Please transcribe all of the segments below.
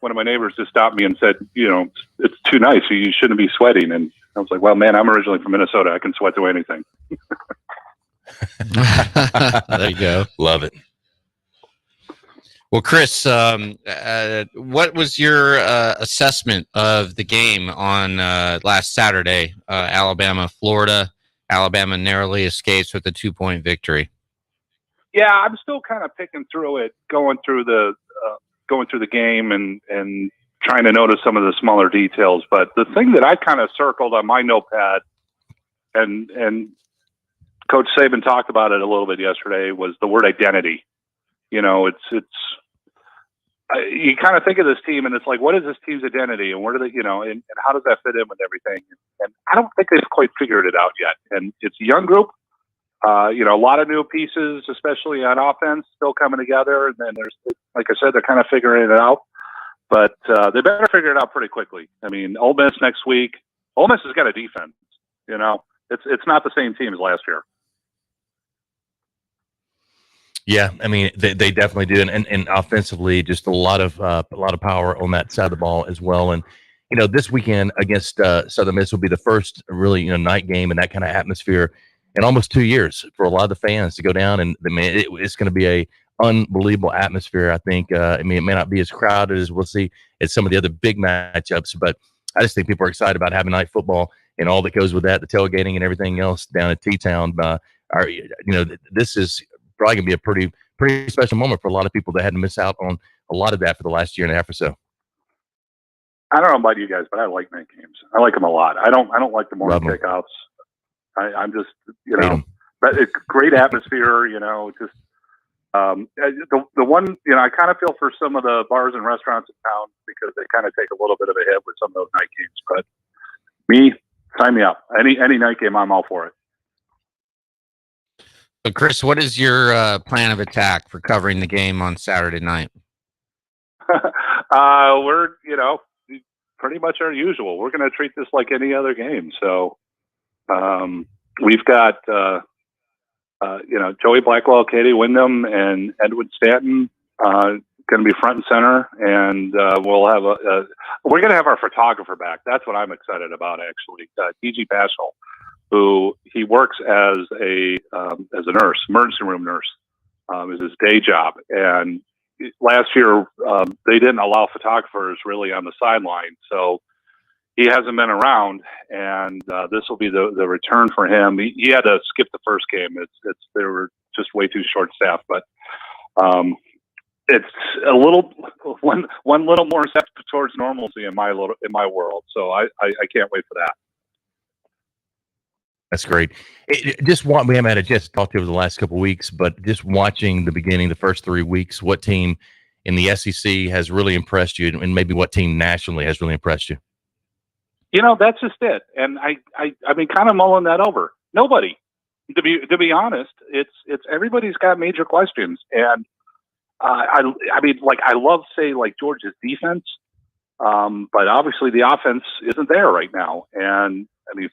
one of my neighbors just stopped me and said, it's too nice. You shouldn't be sweating. And I was like, well, man, I'm originally from Minnesota. I can sweat through anything. There you go. Love it. Well, Chris, what was your assessment of the game on last Saturday? Alabama, Florida. Alabama narrowly escapes with a 2-point victory. Yeah, I'm still kind of picking through it, going through the game and trying to notice some of the smaller details. But the thing that I kind of circled on my notepad, and Coach Saban talked about it a little bit yesterday, was the word identity. You kind of think of this team and it's like, what is this team's identity, and where do they, and how does that fit in with everything? And I don't think they've quite figured it out yet. And it's a young group, a lot of new pieces, especially on offense, still coming together. And then there's, like I said, they're kind of figuring it out, but they better figure it out pretty quickly. I mean, Ole Miss next week. Ole Miss has got a defense. It's not the same team as last year. Yeah, I mean they definitely do, and offensively, just a lot of power on that side of the ball as well. And this weekend against Southern Miss will be the first really night game and that kind of atmosphere in almost 2 years for a lot of the fans to go down, and it's going to be a unbelievable atmosphere. I think. It may not be as crowded as we'll see at some of the other big matchups, but I just think people are excited about having night football and all that goes with that, the tailgating and everything else down at T-Town. This is probably gonna be a pretty special moment for a lot of people that had to miss out on a lot of that for the last year and a half or so. I don't know about you guys, but I like night games. I like them a lot. I don't like the morning kickoffs. I'm just, but it's great atmosphere. Just the one, I kind of feel for some of the bars and restaurants in town because they kind of take a little bit of a hit with some of those night games. But me, sign me up. Any night game, I'm all for it. So, Chris, what is your plan of attack for covering the game on Saturday night? We're, pretty much our usual. We're going to treat this like any other game. So we've got, Joey Blackwell, Katie Wyndham, and Edwin Stanton going to be front and center. And we'll have we're going to have our photographer back. That's what I'm excited about, actually. DG Paschal, who he works as a nurse, emergency room nurse, is his day job. And last year, they didn't allow photographers really on the sideline, so he hasn't been around. And this will be the return for him. He had to skip the first game. They were just way too short staffed, but it's a little one little more step towards normalcy in my world. So I can't wait for that. That's great. We haven't had a chance to talk to you over the last couple of weeks, but just watching the first 3 weeks, what team in the SEC has really impressed you, and maybe what team nationally has really impressed you? That's just it. And I've been kind of mulling that over. Nobody, to be honest, it's everybody's got major questions. And I love, say, like Georgia's defense, but obviously the offense isn't there right now. And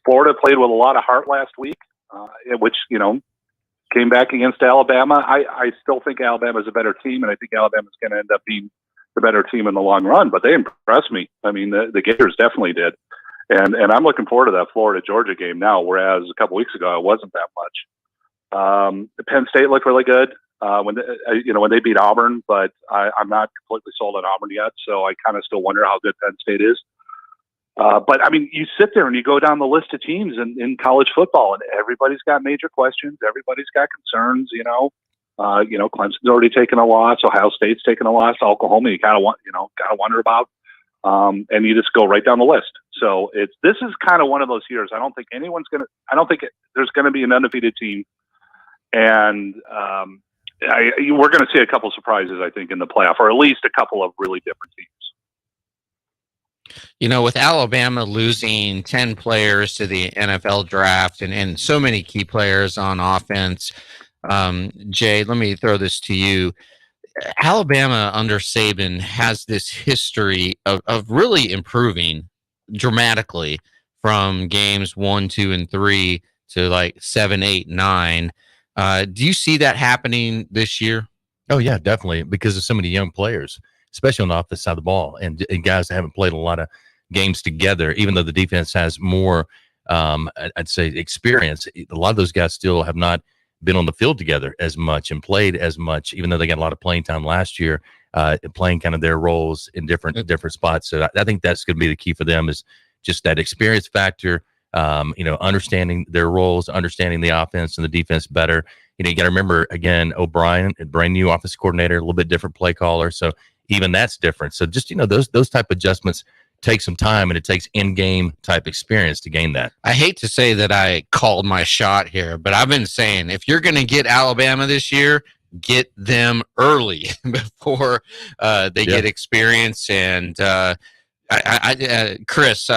Florida played with a lot of heart last week, which, came back against Alabama. I still think Alabama's a better team, and I think Alabama's going to end up being the better team in the long run, but they impressed me. The Gators definitely did. And I'm looking forward to that Florida-Georgia game now, whereas a couple weeks ago, it wasn't that much. Penn State looked really good when they beat Auburn, but I'm not completely sold on Auburn yet, so I kind of still wonder how good Penn State is. But you sit there and you go down the list of teams in college football, and everybody's got major questions. Everybody's got concerns. Clemson's already taken a loss. Ohio State's taken a loss. Oklahoma, you gotta wonder about. And you just go right down the list. So this is kind of one of those years. I don't think there's gonna be an undefeated team, and we're gonna see a couple surprises, I think, in the playoff, or at least a couple of really different teams. With Alabama losing 10 players to the NFL draft and so many key players on offense, Jay, let me throw this to you. Alabama under Saban has this history of really improving dramatically from games 1, 2, and 3 to like 7, 8, 9. Do you see that happening this year? Oh yeah, definitely, because of so many young players. especially on the offensive side of the ball, and guys that haven't played a lot of games together, even though the defense has more, I'd say, experience. A lot of those guys still have not been on the field together as much and played as much, even though they got a lot of playing time last year, playing kind of their roles in different spots. So I think that's going to be the key for them, is just that experience factor, understanding their roles, understanding the offense and the defense better. You got to remember, again, O'Brien, a brand new offensive coordinator, a little bit different play caller. So even that's different. So just, those type of adjustments take some time, and it takes in-game type experience to gain that. I hate to say that I called my shot here, but I've been saying, if you're going to get Alabama this year, get them early before they get experience. And Chris,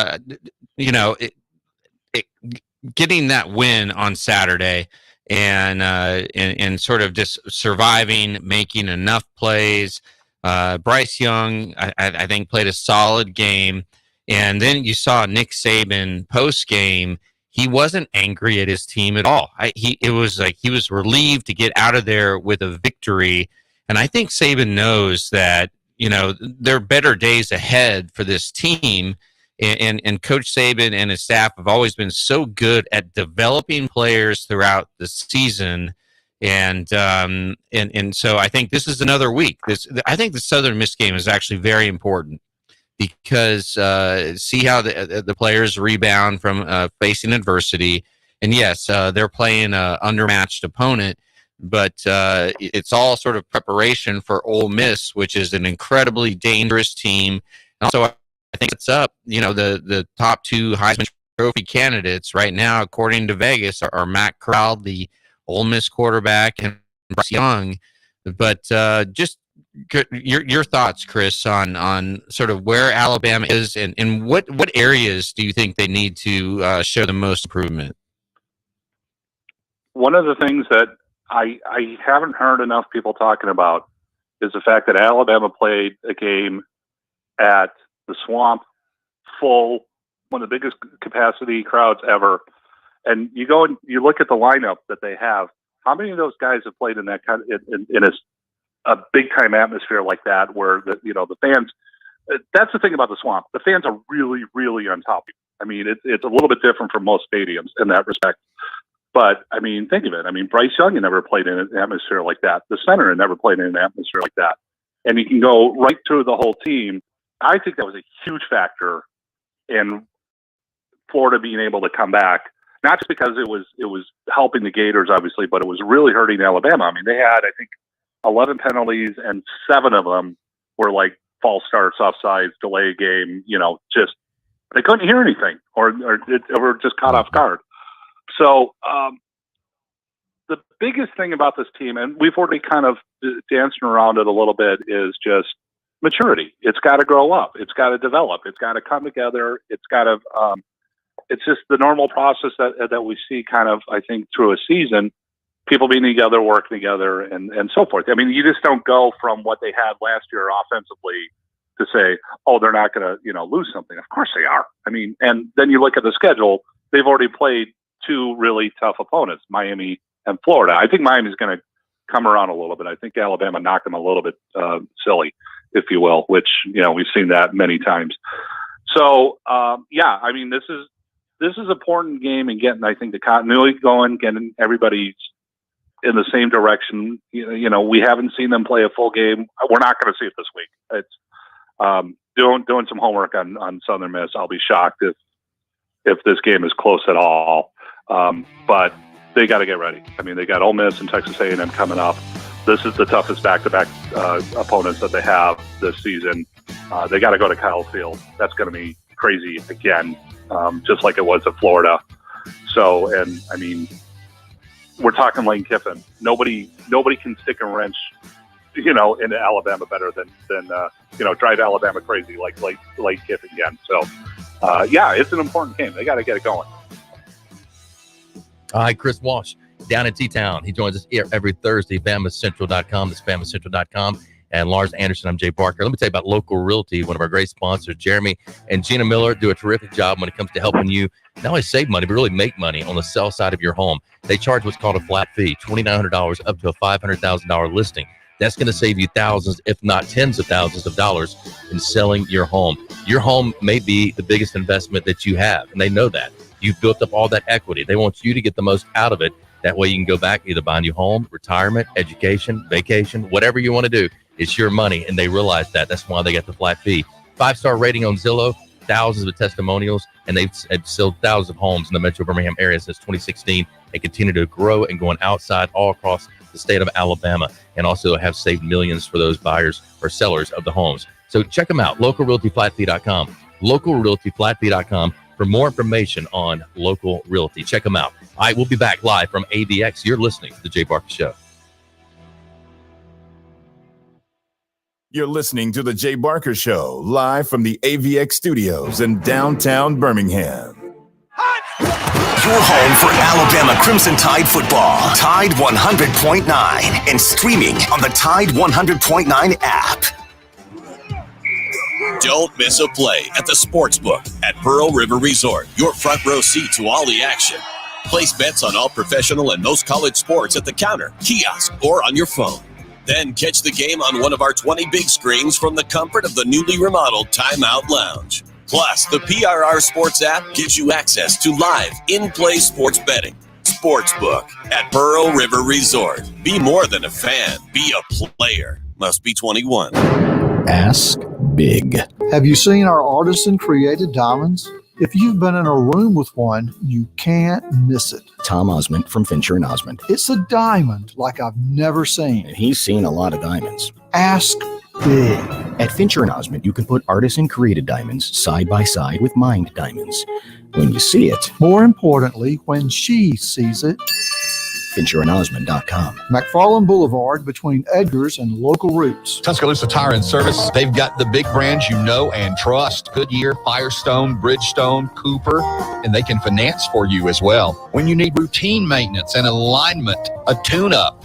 getting that win on Saturday and sort of just surviving, making enough plays. Bryce Young, I think, played a solid game. And then you saw Nick Saban post-game. He wasn't angry at his team at all. It was like he was relieved to get out of there with a victory. And I think Saban knows that, there are better days ahead for this team. And Coach Saban and his staff have always been so good at developing players throughout the season. And so I think this is another week. I think the Southern Miss game is actually very important, because see how the players rebound from facing adversity. And yes, they're playing an undermatched opponent, but it's all sort of preparation for Ole Miss, which is an incredibly dangerous team. And also, I think it's up. The top two Heisman Trophy candidates right now, according to Vegas, are Matt Corral, the Ole Miss quarterback, and Bryce Young. But just your thoughts, Chris, on sort of where Alabama is, and what areas do you think they need to show the most improvement? One of the things that I haven't heard enough people talking about is the fact that Alabama played a game at the Swamp, full, one of the biggest capacity crowds ever. And you go and you look at the lineup that they have. How many of those guys have played in that kind of, in a big time atmosphere like that, where the fans? That's the thing about the Swamp. The fans are really, really on top of you. I mean, it's a little bit different from most stadiums in that respect. But I mean, think of it. I mean, Bryce Young had never played in an atmosphere like that. The center had never played in an atmosphere like that. And you can go right through the whole team. I think that was a huge factor in Florida being able to come back. Not just because it was helping the Gators, obviously, but it was really hurting Alabama. I mean, they had, I think, 11 penalties, and 7 of them were like false starts, offsides, delay game. Just they couldn't hear anything, or just caught off guard. So the biggest thing about this team, and we've already kind of danced around it a little bit, is just maturity. It's got to grow up. It's got to develop. It's got to come together. It's got to. It's just the normal process that we see kind of, I think, through a season, people being together, working together, and so forth. I mean, you just don't go from what they had last year offensively to say, oh, they're not going to, lose something. Of course they are. I mean, and then you look at the schedule, they've already played 2 really tough opponents, Miami and Florida. I think Miami's going to come around a little bit. I think Alabama knocked them a little bit silly, if you will, which, we've seen that many times. So, I mean, this is an important game, and getting, I think, the continuity going, getting everybody in the same direction. We haven't seen them play a full game. We're not going to see it this week. It's doing some homework on Southern Miss. I'll be shocked if this game is close at all. But they got to get ready. I mean, they got Ole Miss and Texas A&M coming up. This is the toughest back-to-back opponents that they have this season. They got to go to Kyle Field. That's going to be crazy again. Just like it was at Florida. So, and I mean, we're talking Lane Kiffin. Nobody can stick a wrench, into Alabama better than drive Alabama crazy like Lane Kiffin again. So, it's an important game. They got to get it going. All right, Chris Walsh down in T-Town. He joins us here every Thursday, BamaCentral.com. That's BamaCentral.com. And Lars Anderson, I'm Jay Parker. Let me tell you about Local Realty, one of our great sponsors. Jeremy and Gina Miller do a terrific job when it comes to helping you not only save money, but really make money on the sell side of your home. They charge what's called a flat fee, $2,900 up to a $500,000 listing. That's going to save you thousands, if not tens of thousands of dollars in selling your home. Your home may be the biggest investment that you have, and they know that. You've built up all that equity. They want you to get the most out of it. That way you can go back, either buy a new home, retirement, education, vacation, whatever you want to do. It's your money, and they realize that. That's why they got the flat fee. 5-star rating on Zillow, thousands of testimonials, and they've sold thousands of homes in the Metro Birmingham area since 2016. They continue to grow and going outside all across the state of Alabama, and also have saved millions for those buyers or sellers of the homes. So check them out, localrealtyflatfee.com, localrealtyflatfee.com for more information on local realty. Check them out. All right, we'll be back live from AVX. You're listening to The Jay Barker Show. You're listening to The Jay Barker Show, live from the AVX studios in downtown Birmingham. Your home for Alabama Crimson Tide football. Tide 100.9 and streaming on the Tide 100.9 app. Don't miss a play at the Sportsbook at Pearl River Resort. Your front row seat to all the action. Place bets on all professional and most college sports at the counter, kiosk, or on your phone. Then catch the game on one of our 20 big screens from the comfort of the newly remodeled Timeout Lounge. Plus, the PRR Sports app gives you access to live, in-play sports betting. Sportsbook at Pearl River Resort. Be more than a fan. Be a player. Must be 21. Ask big. Have you seen our artisan-created diamonds? If you've been in a room with one, you can't miss it. Tom Osmond from Fincher and Osmond. It's a diamond like I've never seen. And he's seen a lot of diamonds. Ask big. At Fincher and Osmond, you can put artisan-created diamonds side by side with mined diamonds. When you see it, more importantly, when she sees it, FincherandOsmond.com. McFarland Boulevard between Edgar's and Local Roots. Tuscaloosa Tire and Service. They've got the big brands you know and trust. Goodyear, Firestone, Bridgestone, Cooper, and they can finance for you as well. When you need routine maintenance and alignment, a tune-up,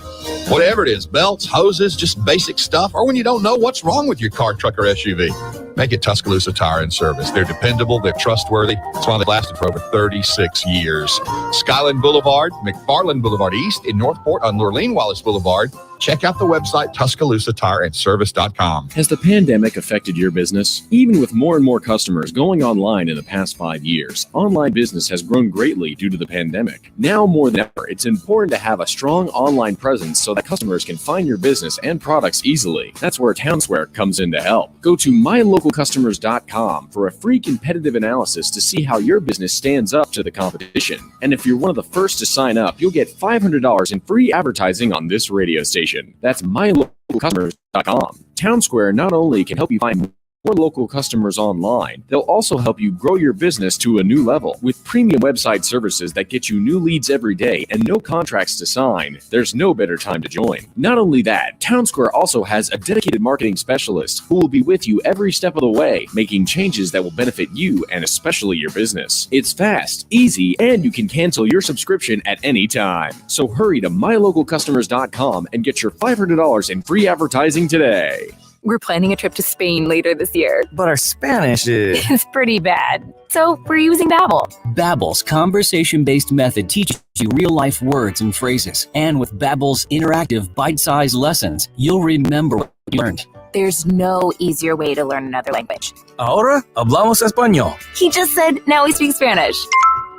whatever it is, belts, hoses, just basic stuff, or when you don't know what's wrong with your car, truck, or SUV, make it Tuscaloosa Tire and Service. They're dependable, they're trustworthy. That's why they've lasted for over 36 years. Skyland Boulevard, McFarland Boulevard East in Northport on Lurleen Wallace Boulevard. Check out the website, TuscaloosaTireandService.com. Has the pandemic affected your business? Even with more and more customers going online in the past 5 years, online business has grown greatly due to the pandemic. Now more than ever, it's important to have a strong online presence so that customers can find your business and products easily. That's where Townsquare comes in to help. Go to mylocalcustomers.com for a free competitive analysis to see how your business stands up to the competition. And if you're one of the first to sign up, you'll get $500 in free advertising on this radio station. That's mylocalcustomers.com. Townsquare not only can help you find more local customers online, they'll also help you grow your business to a new level. With premium website services that get you new leads every day and no contracts to sign, there's no better time to join. Not only that, Townsquare also has a dedicated marketing specialist who will be with you every step of the way, making changes that will benefit you and especially your business. It's fast, easy, and you can cancel your subscription at any time. So hurry to mylocalcustomers.com and get your $500 in free advertising today. We're planning a trip to Spain later this year. But our Spanish is pretty bad. So we're using Babbel. Babbel's conversation-based method teaches you real-life words and phrases. And with Babbel's interactive, bite-sized lessons, you'll remember what you learned. There's no easier way to learn another language. Ahora hablamos español. He just said, now we speak Spanish.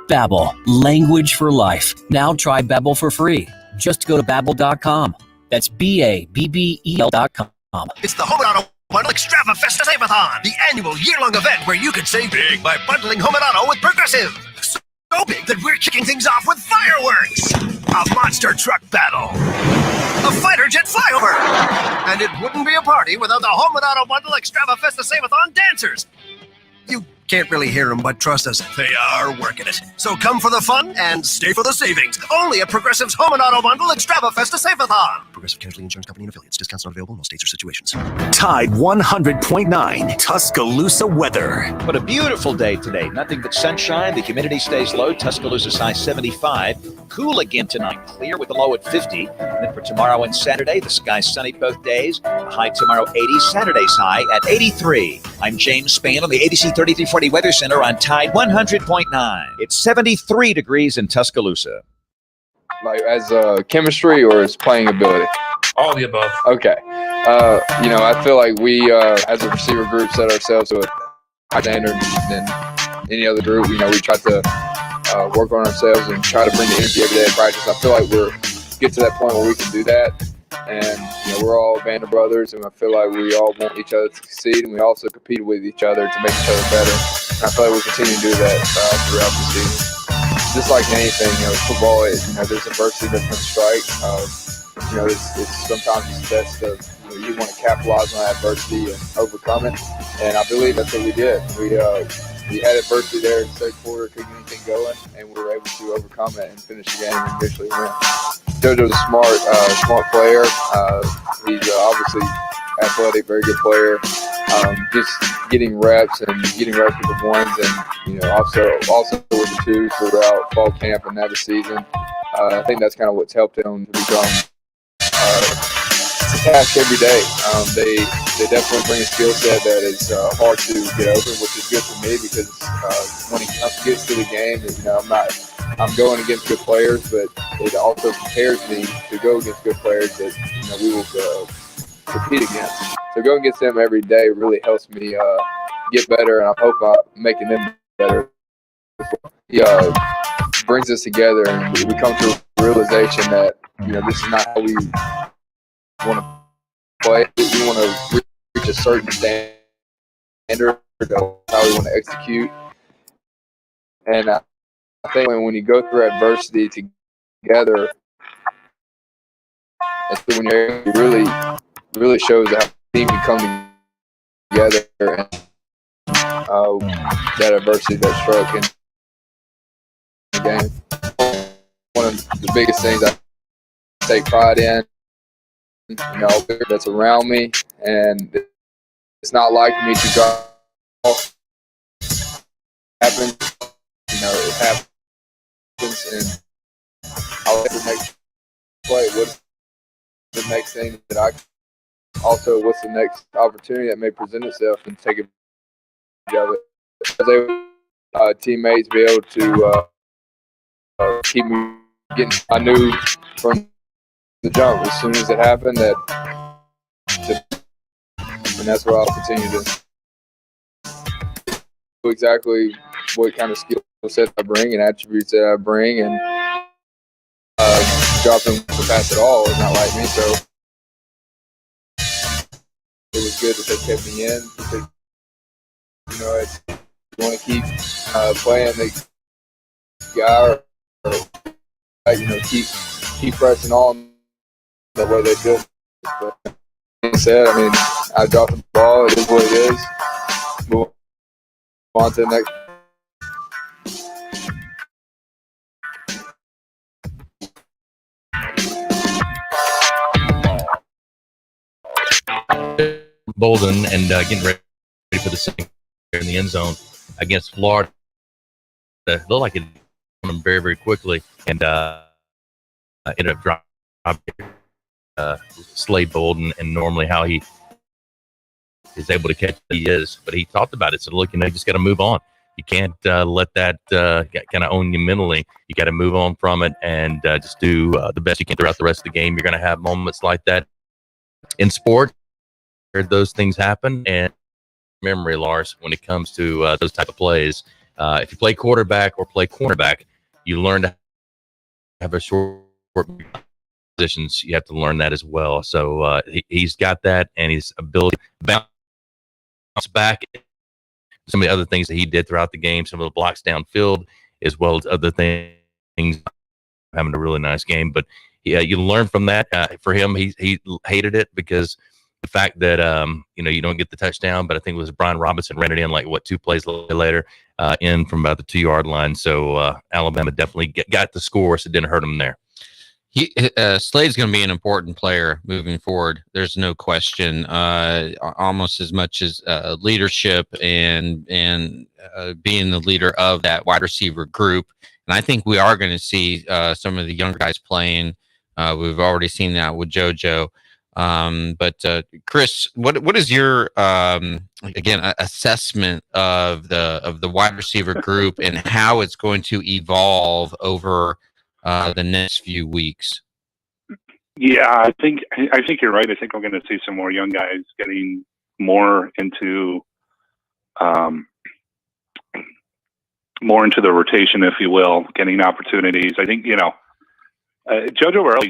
Babbel, language for life. Now try Babbel for free. Just go to Babbel.com. That's Babbel.com. It's the Home and Auto Bundle Extrava Festa Save-a-thon, the annual year-long event where you could save big by bundling Home and Auto with Progressive. So big that we're kicking things off with fireworks, a monster truck battle, a fighter jet flyover, and it wouldn't be a party without the Home and Auto Bundle Extrava Festa Save-a-thon dancers. You can't really hear them, but trust us, they are working it. So come for the fun and stay for the savings. Only at Progressive's Home and Auto Bundle Extrava Festa Save-a-thon. Progressive Casualty Insurance Company and affiliates. Discounts not available in all states or situations. Tide 100.9 Tuscaloosa weather. What a beautiful day today. Nothing but sunshine. The humidity stays low. Tuscaloosa's high 75. Cool again tonight. Clear with a low at 50. And then for tomorrow and Saturday, the sky's sunny both days. The high tomorrow 80. Saturday's high at 83. I'm James Spain on the ABC 3340 Weather Center on Tide 100.9. It's 73 degrees in Tuscaloosa. Like as chemistry or as playing ability? All of the above. Okay. I feel like we, as a receiver group, set ourselves to a higher standard than any other group. We try to work on ourselves and try to bring the energy every day at practice. I feel like we're get to that point where we can do that. And, we're all a band of brothers, and I feel like we all want each other to succeed, and we also compete with each other to make each other better. And I feel like we continue to do that throughout the season. Just like anything, football, there's adversity that's going to strike. It's sometimes it's best of you want to capitalize on that adversity and overcome it. And I believe that's what we did. We had adversity there in the third quarter, couldn't get anything going, and we were able to overcome it and finish the game and eventually win. JoJo's a smart player. He's obviously athletic, very good player. Just getting reps with the ones, and also with the twos throughout fall camp and now the season. I think that's kind of what's helped him to become it's a task every day. They definitely bring a skill set that is hard to get over, which is good for me because when he gets to the game, I'm going against good players, but it also prepares me to go against good players that we will compete against. So going against them every day really helps me get better, and I hope I'm making them better. He brings us together, and we come to a realization that this is not how we want to play. We want to reach a certain standard of how we want to execute, and I think when you go through adversity together, it's when it really shows how team can come together and that adversity that struck in the game. One of the biggest things I take pride in, that's around me, and it's not like me to drop off. Happens, it happens, and I'll let the next play. What's the next thing that what's the next opportunity that may present itself, and take advantage of it. As teammates be able to keep me getting. I knew from the jump as soon as it happened and that's what I'll continue to do exactly what kind of skill set I bring and attributes that I bring, and dropping the pass at all is not like me, so it was good that they kept me in because you want to keep playing the guy or keep pressing on the way they do. But like I said, I dropped the ball. It is what it is. Move on to the next. Bolden and getting ready for the second in the end zone against Florida. Looked like it on him very, very quickly, and ended up dropping Slade Bolden, and normally how he is able to catch he is. But he talked about it. So look, you just got to move on. You can't let that kind of own you mentally. You got to move on from it and just do the best you can throughout the rest of the game. You're going to have moments like that in sport. Those things happen, and memory, Lars, when it comes to those type of plays. If you play quarterback or play cornerback, you learn to have a short positions. You have to learn that as well. So he's got that, and his ability to bounce back. Some of the other things that he did throughout the game, some of the blocks downfield, as well as other things, having a really nice game. But yeah, you learn from that. For him, he hated it because the fact that you don't get the touchdown, but I think it was Brian Robinson ran it in 2 plays later in from about the 2-yard line. So Alabama definitely got the score, so it didn't hurt them there. Slade's going to be an important player moving forward. There's no question. Almost as much as leadership and being the leader of that wide receiver group. And I think we are going to see some of the younger guys playing. We've already seen that with JoJo. But Chris, what is your assessment of the wide receiver group and how it's going to evolve over the next few weeks? Yeah, I think you're right. I think we're going to see some more young guys getting more into the rotation, if you will, getting opportunities. I think JoJo Earl,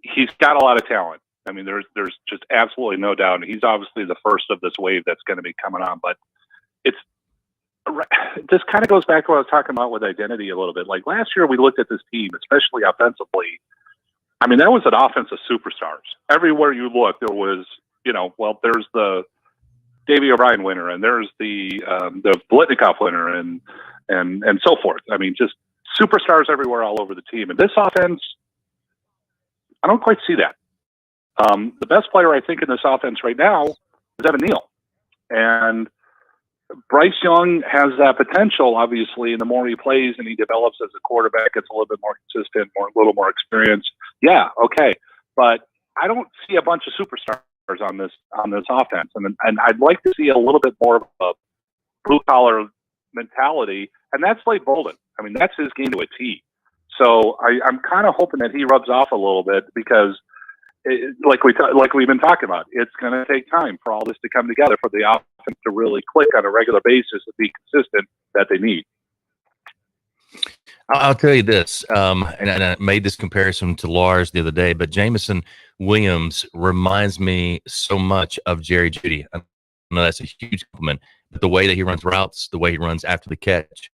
he's got a lot of talent. I mean, there's just absolutely no doubt. And he's obviously the first of this wave that's going to be coming on. But this kind of goes back to what I was talking about with identity a little bit. Like last year, we looked at this team, especially offensively. I mean, that was an offense of superstars. Everywhere you look, there was, there's the Davey O'Brien winner, and there's the Blitnikoff winner, and so forth. I mean, just superstars everywhere, all over the team. And this offense, I don't quite see that. The best player I think in this offense right now is Evan Neal, and Bryce Young has that potential, obviously, and the more he plays and he develops as a quarterback, gets a little bit more consistent, a little more experience. Yeah, okay. But I don't see a bunch of superstars on this offense. And I'd like to see a little bit more of a blue-collar mentality, and that's Slade Bolden. I mean, that's his game to a T. So I'm kind of hoping that he rubs off a little bit because like we've been talking about, it's going to take time for all this to come together for the offense to really click on a regular basis and be consistent that they need. I'll tell you this, and I made this comparison to Lars the other day, but Jameson Williams reminds me so much of Jerry Jeudy. I know that's a huge compliment, but the way that he runs routes, the way he runs after the catch,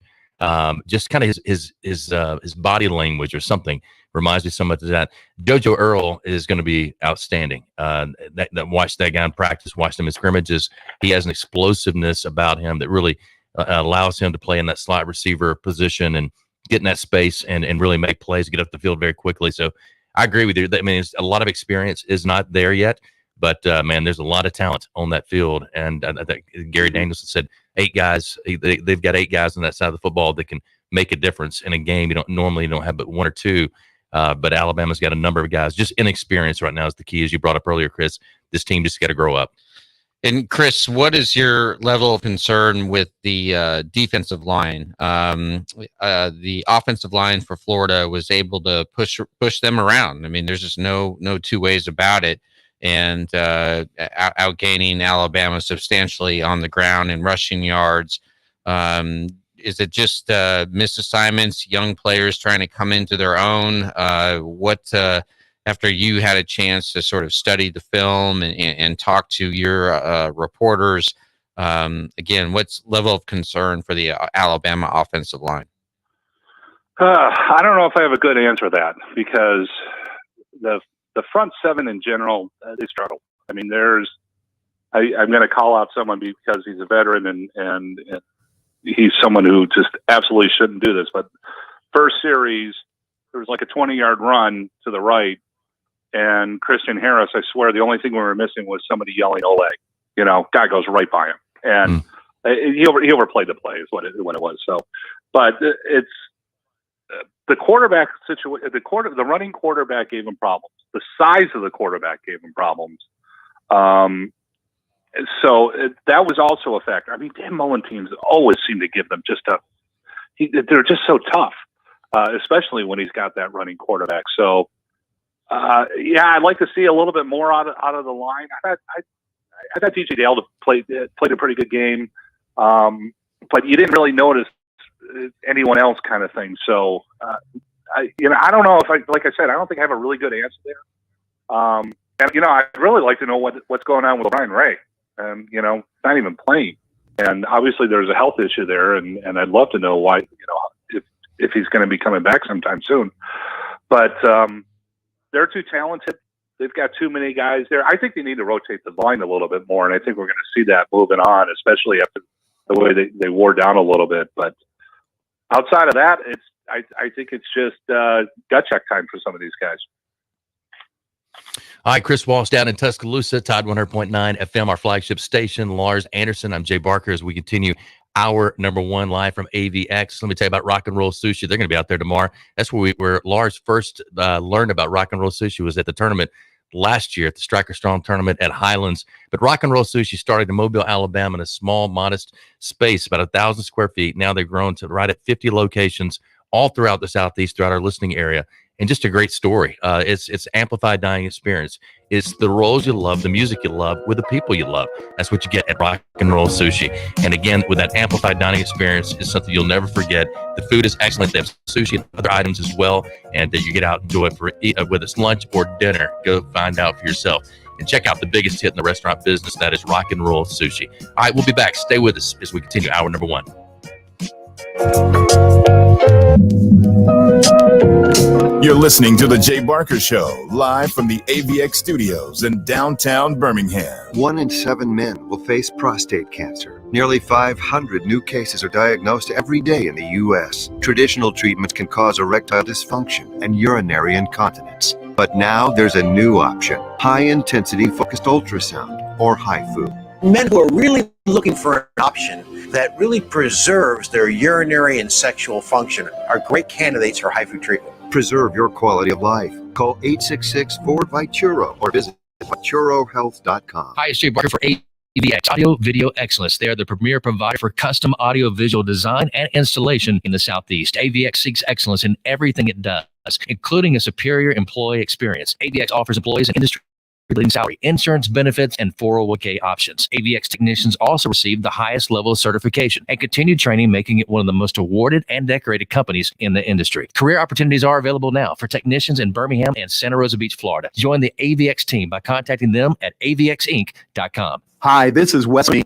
just kind of his body language or something reminds me so much of that. JoJo Earl is going to be outstanding. Watch that guy in practice, watch him in scrimmages. He has an explosiveness about him that really allows him to play in that slot receiver position and get in that space and really make plays, get up the field very quickly. So I agree with you. I mean, a lot of experience is not there yet, but man, there's a lot of talent on that field. And I think Gary Danielson said 8 guys. They've got 8 guys on that side of the football that can make a difference in a game. You don't have but 1 or 2. But Alabama's got a number of guys. Just inexperience right now is the key, as you brought up earlier, Chris. This team just got to grow up. And Chris, what is your level of concern with the defensive line? The offensive line for Florida was able to push them around. I mean, there's just no 2 ways about it. And outgaining Alabama substantially on the ground in rushing yards. Is it just missed assignments, young players trying to come into their own? After you had a chance to sort of study the film and talk to your reporters, again, what's level of concern for the Alabama offensive line? I don't know if I have a good answer to that because the front 7 in general, they struggle. I mean, I'm going to call out someone because he's a veteran and he's someone who just absolutely shouldn't do this. But first series, there was like a 20-yard run to the right, and Christian Harris, I swear, the only thing we were missing was somebody yelling "Ole." Guy goes right by him, and he overplayed the play is what it was. So, but it's the quarterback situation. The running quarterback gave him problems. The size of the quarterback gave him problems. So that was also a factor. I mean, Dan Mullen teams always seem to give them they're just so tough, especially when he's got that running quarterback. So, I'd like to see a little bit more out of the line. I thought DJ Dale played a pretty good game, but you didn't really notice anyone else kind of thing. So, I don't know if like I said, I don't think I have a really good answer there. And I'd really like to know what's going on with Brian Ray. Not even playing. And obviously there's a health issue there, and I'd love to know why, if he's going to be coming back sometime soon. But they're too talented. They've got too many guys there. I think they need to rotate the line a little bit more, and I think we're going to see that moving on, especially after the way they wore down a little bit. But outside of that, I think it's just gut check time for some of these guys. All right, Chris Walsh down in Tuscaloosa, Tide 100.9 FM, our flagship station. Lars Anderson, I'm Jay Barker as we continue our number 1 live from AVX. Let me tell you about Rock and Roll Sushi. They're going to be out there tomorrow. That's where Lars first learned about Rock and Roll Sushi was at the tournament last year at the Striker Strong tournament at Highlands. But Rock and Roll Sushi started in Mobile, Alabama in a small, modest space, about 1,000 square feet. Now they've grown to right at 50 locations all throughout the Southeast, throughout our listening area. and just a great story. It's amplified dining experience. It's the rolls you love, the music you love, with the people you love. That's what you get at Rock and Roll Sushi. And again, with that amplified dining experience, is something you'll never forget. The food is excellent. They have sushi and other items as well, and you get out and enjoy it for whether it's lunch or dinner. Go find out for yourself. And check out the biggest hit in the restaurant business. That is Rock and Roll Sushi. All right, we'll be back. Stay with us as we continue hour number 1. You're listening to The Jay Barker Show, live from the AVX studios in downtown Birmingham. 1 in 7 men will face prostate cancer. Nearly 500 new cases are diagnosed every day in the U.S. Traditional treatments can cause erectile dysfunction and urinary incontinence. But now there's a new option, high-intensity focused ultrasound, or HIFU. Men who are really looking for an option that really preserves their urinary and sexual function are great candidates for HIFU treatment. Preserve your quality of life. Call 866-4-VITURO or visit VituroHealth.com. Hi, it's Jay Barker for AVX Audio Video Excellence. They are the premier provider for custom audio visual design and installation in the Southeast. AVX seeks excellence in everything it does, including a superior employee experience. AVX offers employees an industry-leading salary, insurance benefits, and 401k options. AVX technicians also receive the highest level of certification and continued training, making it one of the most awarded and decorated companies in the industry. Career opportunities are available now for technicians in Birmingham and Santa Rosa Beach, Florida. Join the AVX team by contacting them at avxinc.com. Hi, this is Wesley,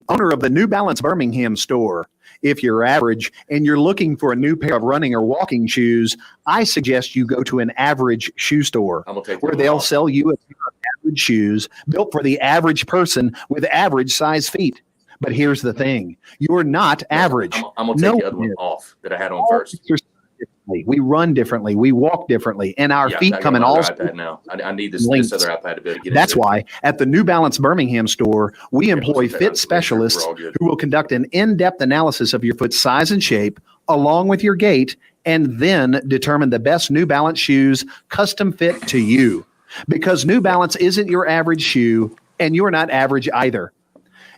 owner of the New Balance Birmingham store. If you're average and you're looking for a new pair of running or walking shoes, I suggest you go to an average shoe store where they'll sell you a pair of average shoes built for the average person with average size feet. But here's the thing. You're not average. I'm going to take the other one off that I had on first. We run differently. We walk differently. And our feet come in all iPad now. I need this other iPad to be able to get That's into why at the New Balance Birmingham store, we employ fit specialists who will conduct an in-depth analysis of your foot size and shape along with your gait, and then determine the best New Balance shoes custom fit to you. Because New Balance isn't your average shoe, and you're not average either.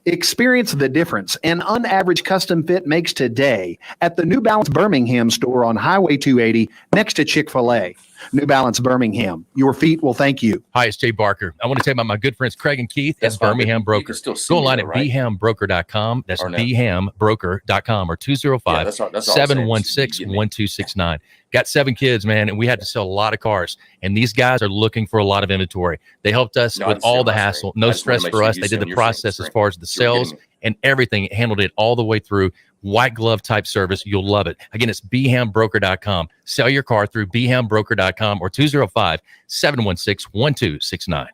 Experience the difference an unaverage custom fit makes today at the New Balance Birmingham store on Highway 280 next to Chick-fil-A. New Balance Birmingham, your feet will thank you. Hi, it's Jay Barker. I want to tell you about my good friends Craig and Keith at Birmingham Broker. Go online at bhambroker.com. That's bhambroker.com or 205-716-1269. Got 7 kids, man, and we had to sell a lot of cars. And these guys are looking for a lot of inventory. They helped us with all the hassle. No stress for us. They did the process as far as the sales and everything. Handled it all the way through. White glove type service. You'll love it. Again, it's bhambroker.com. Sell your car through bhambroker.com or 205-716-1269.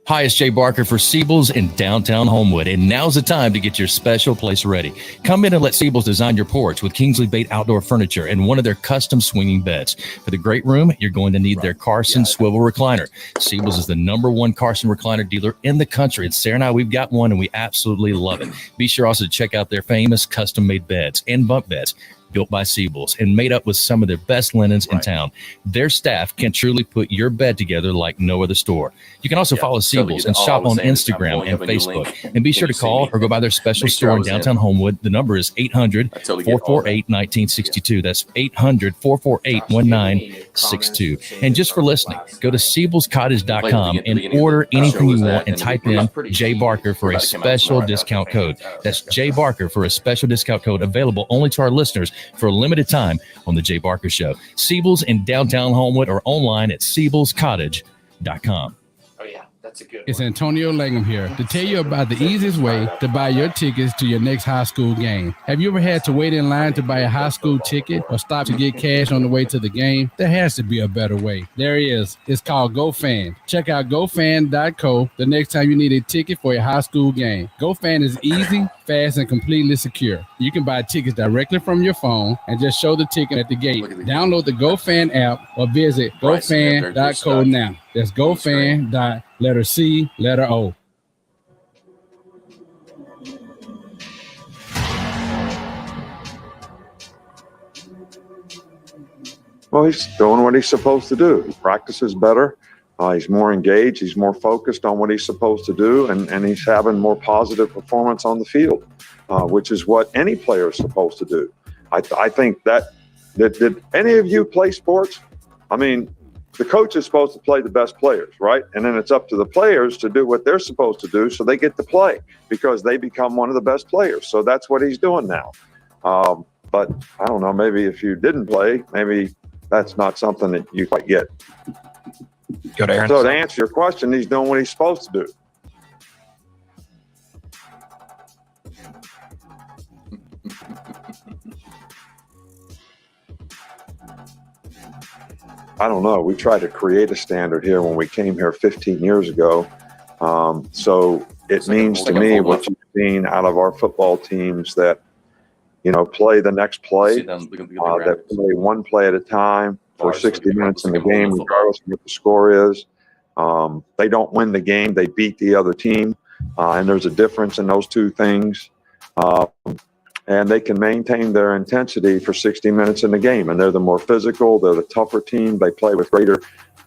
Hi, it's Jay Barker for Siebel's in downtown Homewood, and now's the time to get your special place ready. Come in and let Siebel's design your porch with Kingsley Bait outdoor furniture and one of their custom swinging beds. For the great room, you're going to need their Carson swivel recliner. Siebel's is the #1 Carson recliner dealer in the country, and Sarah and I, we've got one, and we absolutely love it. Be sure also to check out their famous custom-made beds and bunk beds, built by Siebel's and made up with some of their best linens in town. Their staff can truly put your bed together like no other store. You can also follow Siebel's and shop on Instagram and Facebook. And be sure to call or go by their special store in downtown Homewood. The number is 800-448-1962. That's 800-448-1962. And just for listening, go to Siebel'sCottage.com and order anything you want and type in Jay Barker for a special discount code. That's Jay Barker for a special discount code available only to our listeners for a limited time on the Jay Barker Show. Siebel's in downtown Homewood or online at Siebel'sCottage.com. Oh, yeah, that's a good one. It's Antonio Langham here to tell you about the easiest way to buy your tickets to your next high school game. Have you ever had to wait in line to buy a high school ticket or stop to get cash on the way to the game? There has to be a better way. There is. It's called GoFan. Check out GoFan.co the next time you need a ticket for a high school game. GoFan is easy, fast, and completely secure. You can buy tickets directly from your phone and just show the ticket at the gate. Download the GoFan app or visit GoFan.co now. That's GoFan.O. Well, he's doing what he's supposed to do. He practices better. He's more engaged. He's more focused on what he's supposed to do, and he's having more positive performance on the field, which is what any player is supposed to do. I think that did any of you play sports? I mean, the coach is supposed to play the best players, right? And then it's up to the players to do what they're supposed to do so they get to play because they become one of the best players. So that's what he's doing now. But I don't know, maybe if you didn't play, maybe that's not something that you quite get. Go to Aaron. So to answer your question, he's doing what he's supposed to do. I don't know. We tried to create a standard here when we came here 15 years ago. So it means to me what you've seen out of our football teams that, play the next play, that play one play at a time for 60 minutes in the game, regardless of what the score is. They don't win the game. They beat the other team. And there's a difference in those two things. And they can maintain their intensity for 60 minutes in the game. And they're the more physical, they're the tougher team. They play with greater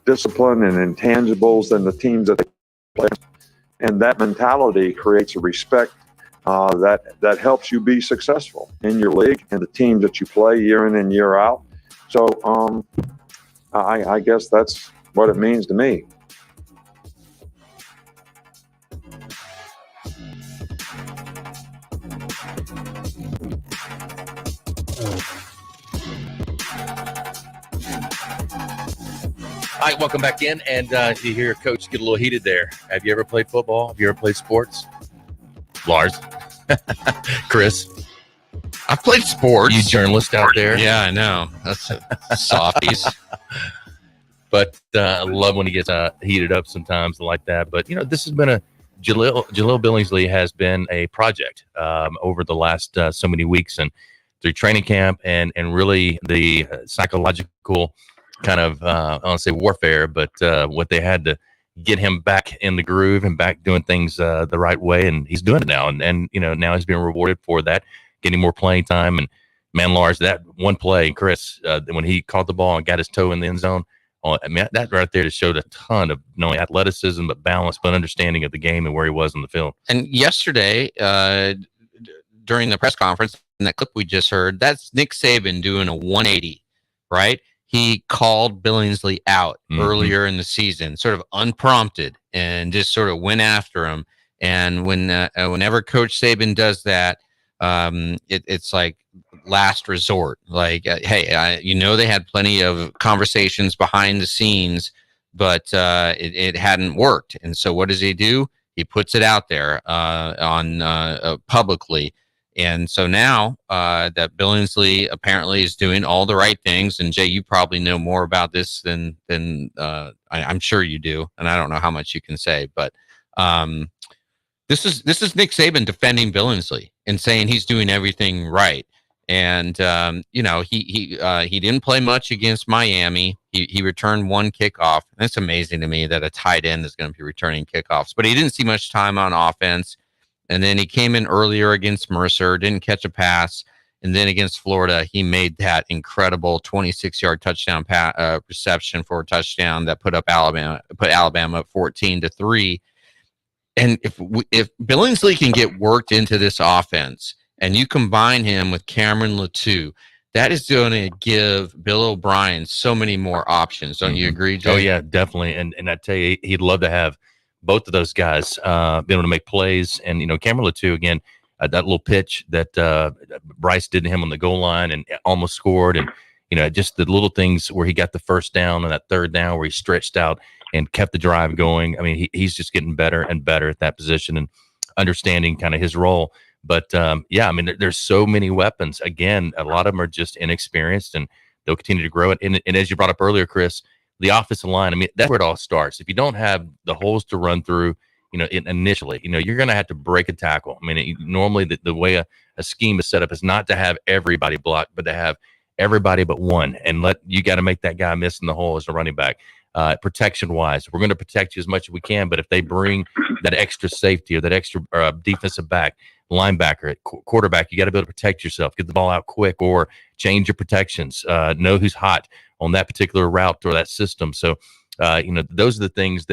discipline and intangibles than the teams that they play. And that mentality creates a respect that helps you be successful in your league and the teams that you play year in and year out. So I guess that's what it means to me. All right, welcome back in. And you hear Coach get a little heated there. Have you ever played football? Have you ever played sports? Lars? Chris? I've played sports. You journalist out there? Yeah, I know. That's softies. But I love when he gets heated up sometimes like that. But, this has been Jahleel Billingsley has been a project over the last so many weeks and through training camp and really the psychological kind of, I don't say warfare, but what they had to get him back in the groove and back doing things the right way. And he's doing it now. And now he's being rewarded for that, getting more playing time. And man, Lars, that one play, Chris, when he caught the ball and got his toe in the end zone, that right there just showed a ton of not only athleticism, but balance, but understanding of the game and where he was in the field. And yesterday, during the press conference, in that clip we just heard, that's Nick Saban doing a 180, right? He called Billingsley out earlier in the season, sort of unprompted, and just sort of went after him. And whenever Coach Saban does that, it's like last resort. Like, hey, they had plenty of conversations behind the scenes, but it hadn't worked. And so what does he do? He puts it out there on publicly. And so now that Billingsley apparently is doing all the right things, and Jay, you probably know more about this than I'm sure you do, and I don't know how much you can say, but this is Nick Saban defending Billingsley and saying he's doing everything right. And he didn't play much against Miami. He returned one kickoff. And it's amazing to me that a tight end is going to be returning kickoffs, but he didn't see much time on offense. And then he came in earlier against Mercer, didn't catch a pass. And then against Florida, he made that incredible 26-yard touchdown reception for a touchdown that put Alabama up 14-3. And if Billingsley can get worked into this offense, and you combine him with Cameron Latou, that is going to give Bill O'Brien so many more options. Don't you agree, Jay? Oh, yeah, definitely. And I tell you, he'd love to have both of those guys be able to make plays. And, Cameron Latou, again, that little pitch that Bryce did to him on the goal line and almost scored. And, just the little things where he got the first down and that third down where he stretched out and kept the drive going. I mean, he's just getting better and better at that position and understanding kind of his role. But, there's so many weapons. Again, a lot of them are just inexperienced, and they'll continue to grow it. And as you brought up earlier, Chris, the offensive line, that's where it all starts. If you don't have the holes to run through, initially, you're going to have to break a tackle. Normally the way a scheme is set up is not to have everybody block, but to have everybody but one, and you got to make that guy miss in the hole as a running back. Protection wise, we're going to protect you as much as we can, but if they bring that extra safety or that extra defensive back, linebacker, quarterback, you got to be able to protect yourself, get the ball out quick, or change your protections, know who's hot on that particular route or that system. So, those are the things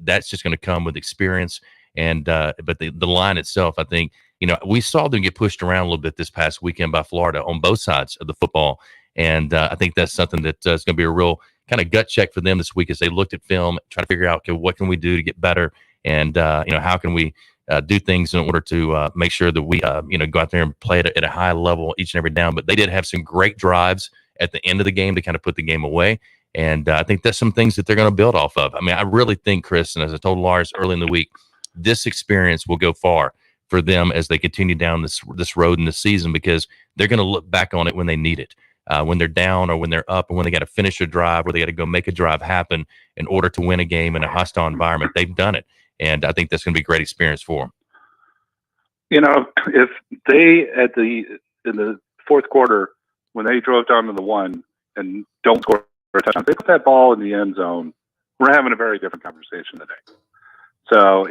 that's just going to come with experience. And but the line itself, I think, we saw them get pushed around a little bit this past weekend by Florida on both sides of the football. And I think that's something that is going to be a real kind of gut check for them this week as they looked at film, try to figure out, okay, what can we do to get better, and how can we do things in order to make sure that we go out there and play at a high level each and every down. But they did have some great drives at the end of the game to kind of put the game away. And I think that's some things that they're going to build off of. I mean, I really think, Chris, and as I told Lars early in the week, this experience will go far for them as they continue down this road in the season, because they're going to look back on it when they need it, when they're down or when they're up, and when they got to finish a drive or they got to go make a drive happen in order to win a game in a hostile environment. They've done it, and I think that's going to be a great experience for them. If they in the fourth quarter, when they drove down to the one and don't score a touchdown, they put that ball in the end zone, we're having a very different conversation today. So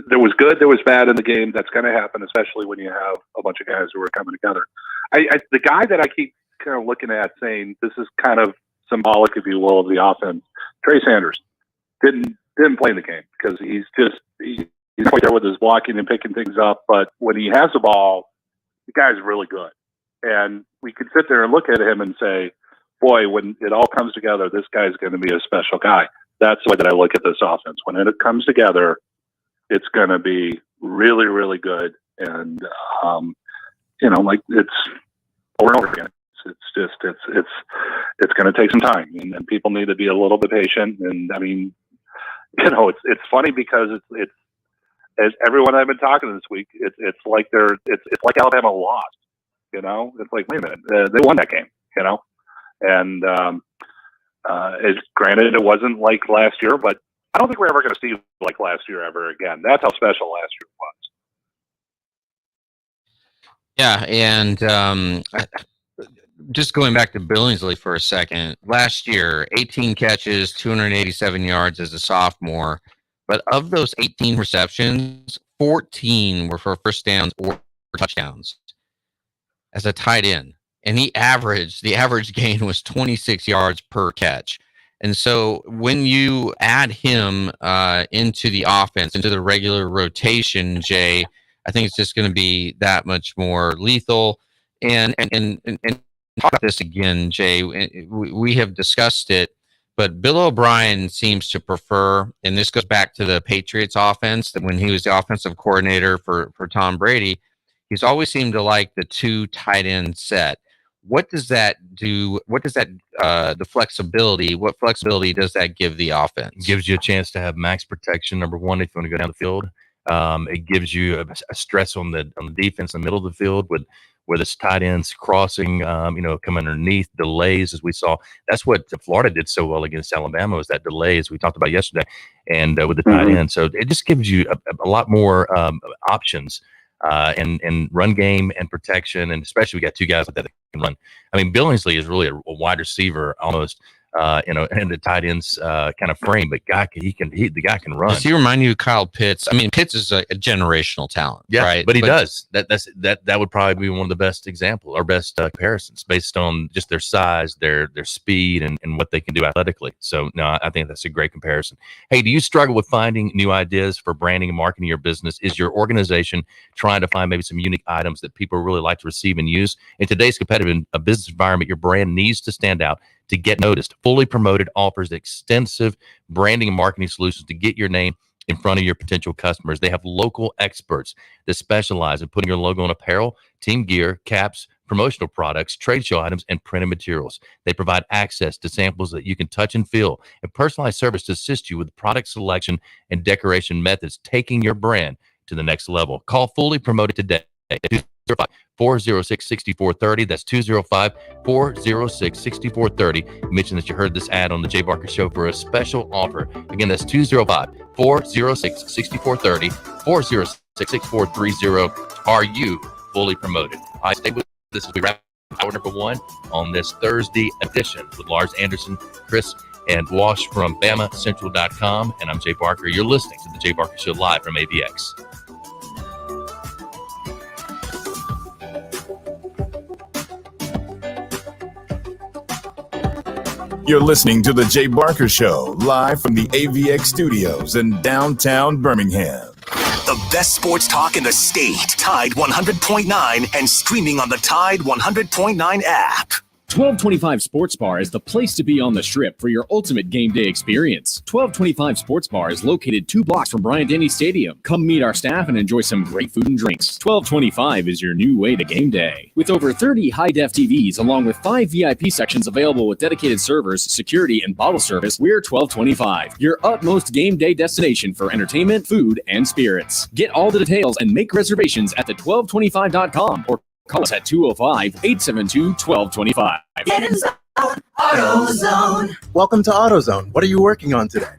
there was good, there was bad in the game. That's going to happen, especially when you have a bunch of guys who are coming together. The guy that I keep kind of looking at saying this is kind of symbolic, if you will, of the offense, Trey Sanders didn't play in the game because he's right there with his blocking and picking things up. But when he has the ball, the guy's really good. And we could sit there and look at him and say, boy, when it all comes together, this guy's going to be a special guy. That's the way that I look at this offense. When it comes together, it's going to be really, really good. And, it's over and over again. It's going to take some time, and people need to be a little bit patient. And I mean, it's funny because it's as everyone I've been talking to this week, it's like Alabama lost, it's like, wait a minute, they won that game, and it's granted it wasn't like last year, but I don't think we're ever going to see like last year ever again. That's how special last year was. Yeah, and just going back to Billingsley for a second, last year, 18 catches, 287 yards as a sophomore, but of those 18 receptions, 14 were for first downs or touchdowns as a tight end. And the average gain was 26 yards per catch. And so when you add him into the offense, into the regular rotation, Jay, I think it's just going to be that much more lethal. And talk about this again, Jay. We have discussed it, but Bill O'Brien seems to prefer, and this goes back to the Patriots offense, that when he was the offensive coordinator for Tom Brady, he's always seemed to like the two tight end set. What does that do? What does that, the flexibility, what flexibility does that give the offense? It gives you a chance to have max protection, number one, if you want to go down the field. It gives you a stress on the defense in the middle of the field with where this tight ends crossing, come underneath, delays, as we saw. That's what Florida did so well against Alabama, was that delay, as we talked about yesterday, and with the tight end. So it just gives you a lot more options in run game and protection, and especially we got two guys like that can run. I mean, Billingsley is really a wide receiver almost, in the tight ends kind of frame, but the guy can run. Does he remind you of Kyle Pitts? I mean, Pitts is a generational talent, yeah, right? But he does. That would probably be one of the best examples or best comparisons based on just their size, their speed, and what they can do athletically. So no, I think that's a great comparison. Hey, do you struggle with finding new ideas for branding and marketing your business? Is your organization trying to find maybe some unique items that people really like to receive and use? In today's competitive business environment, your brand needs to stand out to get noticed. Fully Promoted offers extensive branding and marketing solutions to get your name in front of your potential customers. They have local experts that specialize in putting your logo on apparel, team gear, caps, promotional products, trade show items, and printed materials. They provide access to samples that you can touch and feel, and personalized service to assist you with product selection and decoration methods, taking your brand to the next level. Call Fully Promoted today. 205-406-6430. That's 205-406-6430. Mention that you heard this ad on the Jay Barker Show for a special offer. Again, that's 205-406-6430, 406-6430. Are you fully promoted? I stay with this as we wrap hour number one on this Thursday edition with Lars Anderson, Chris, and Wash from BamaCentral.com. And I'm Jay Barker. You're listening to the Jay Barker Show live from AVX. You're listening to The Jay Barker Show, live from the AVX studios in downtown Birmingham. The best sports talk in the state. Tide 100.9 and streaming on the Tide 100.9 app. 1225 Sports Bar is the place to be on the Strip for your ultimate game day experience. 1225 Sports Bar is located 2 blocks from Bryant-Denny Stadium. Come meet our staff and enjoy some great food and drinks. 1225 is your new way to game day. With over 30 high-def TVs along with 5 VIP sections available with dedicated servers, security, and bottle service, we're 1225, your utmost game day destination for entertainment, food, and spirits. Get all the details and make reservations at the1225.com or call us at 205-872-1225. Get in zone, AutoZone. Welcome to AutoZone. What are you working on today?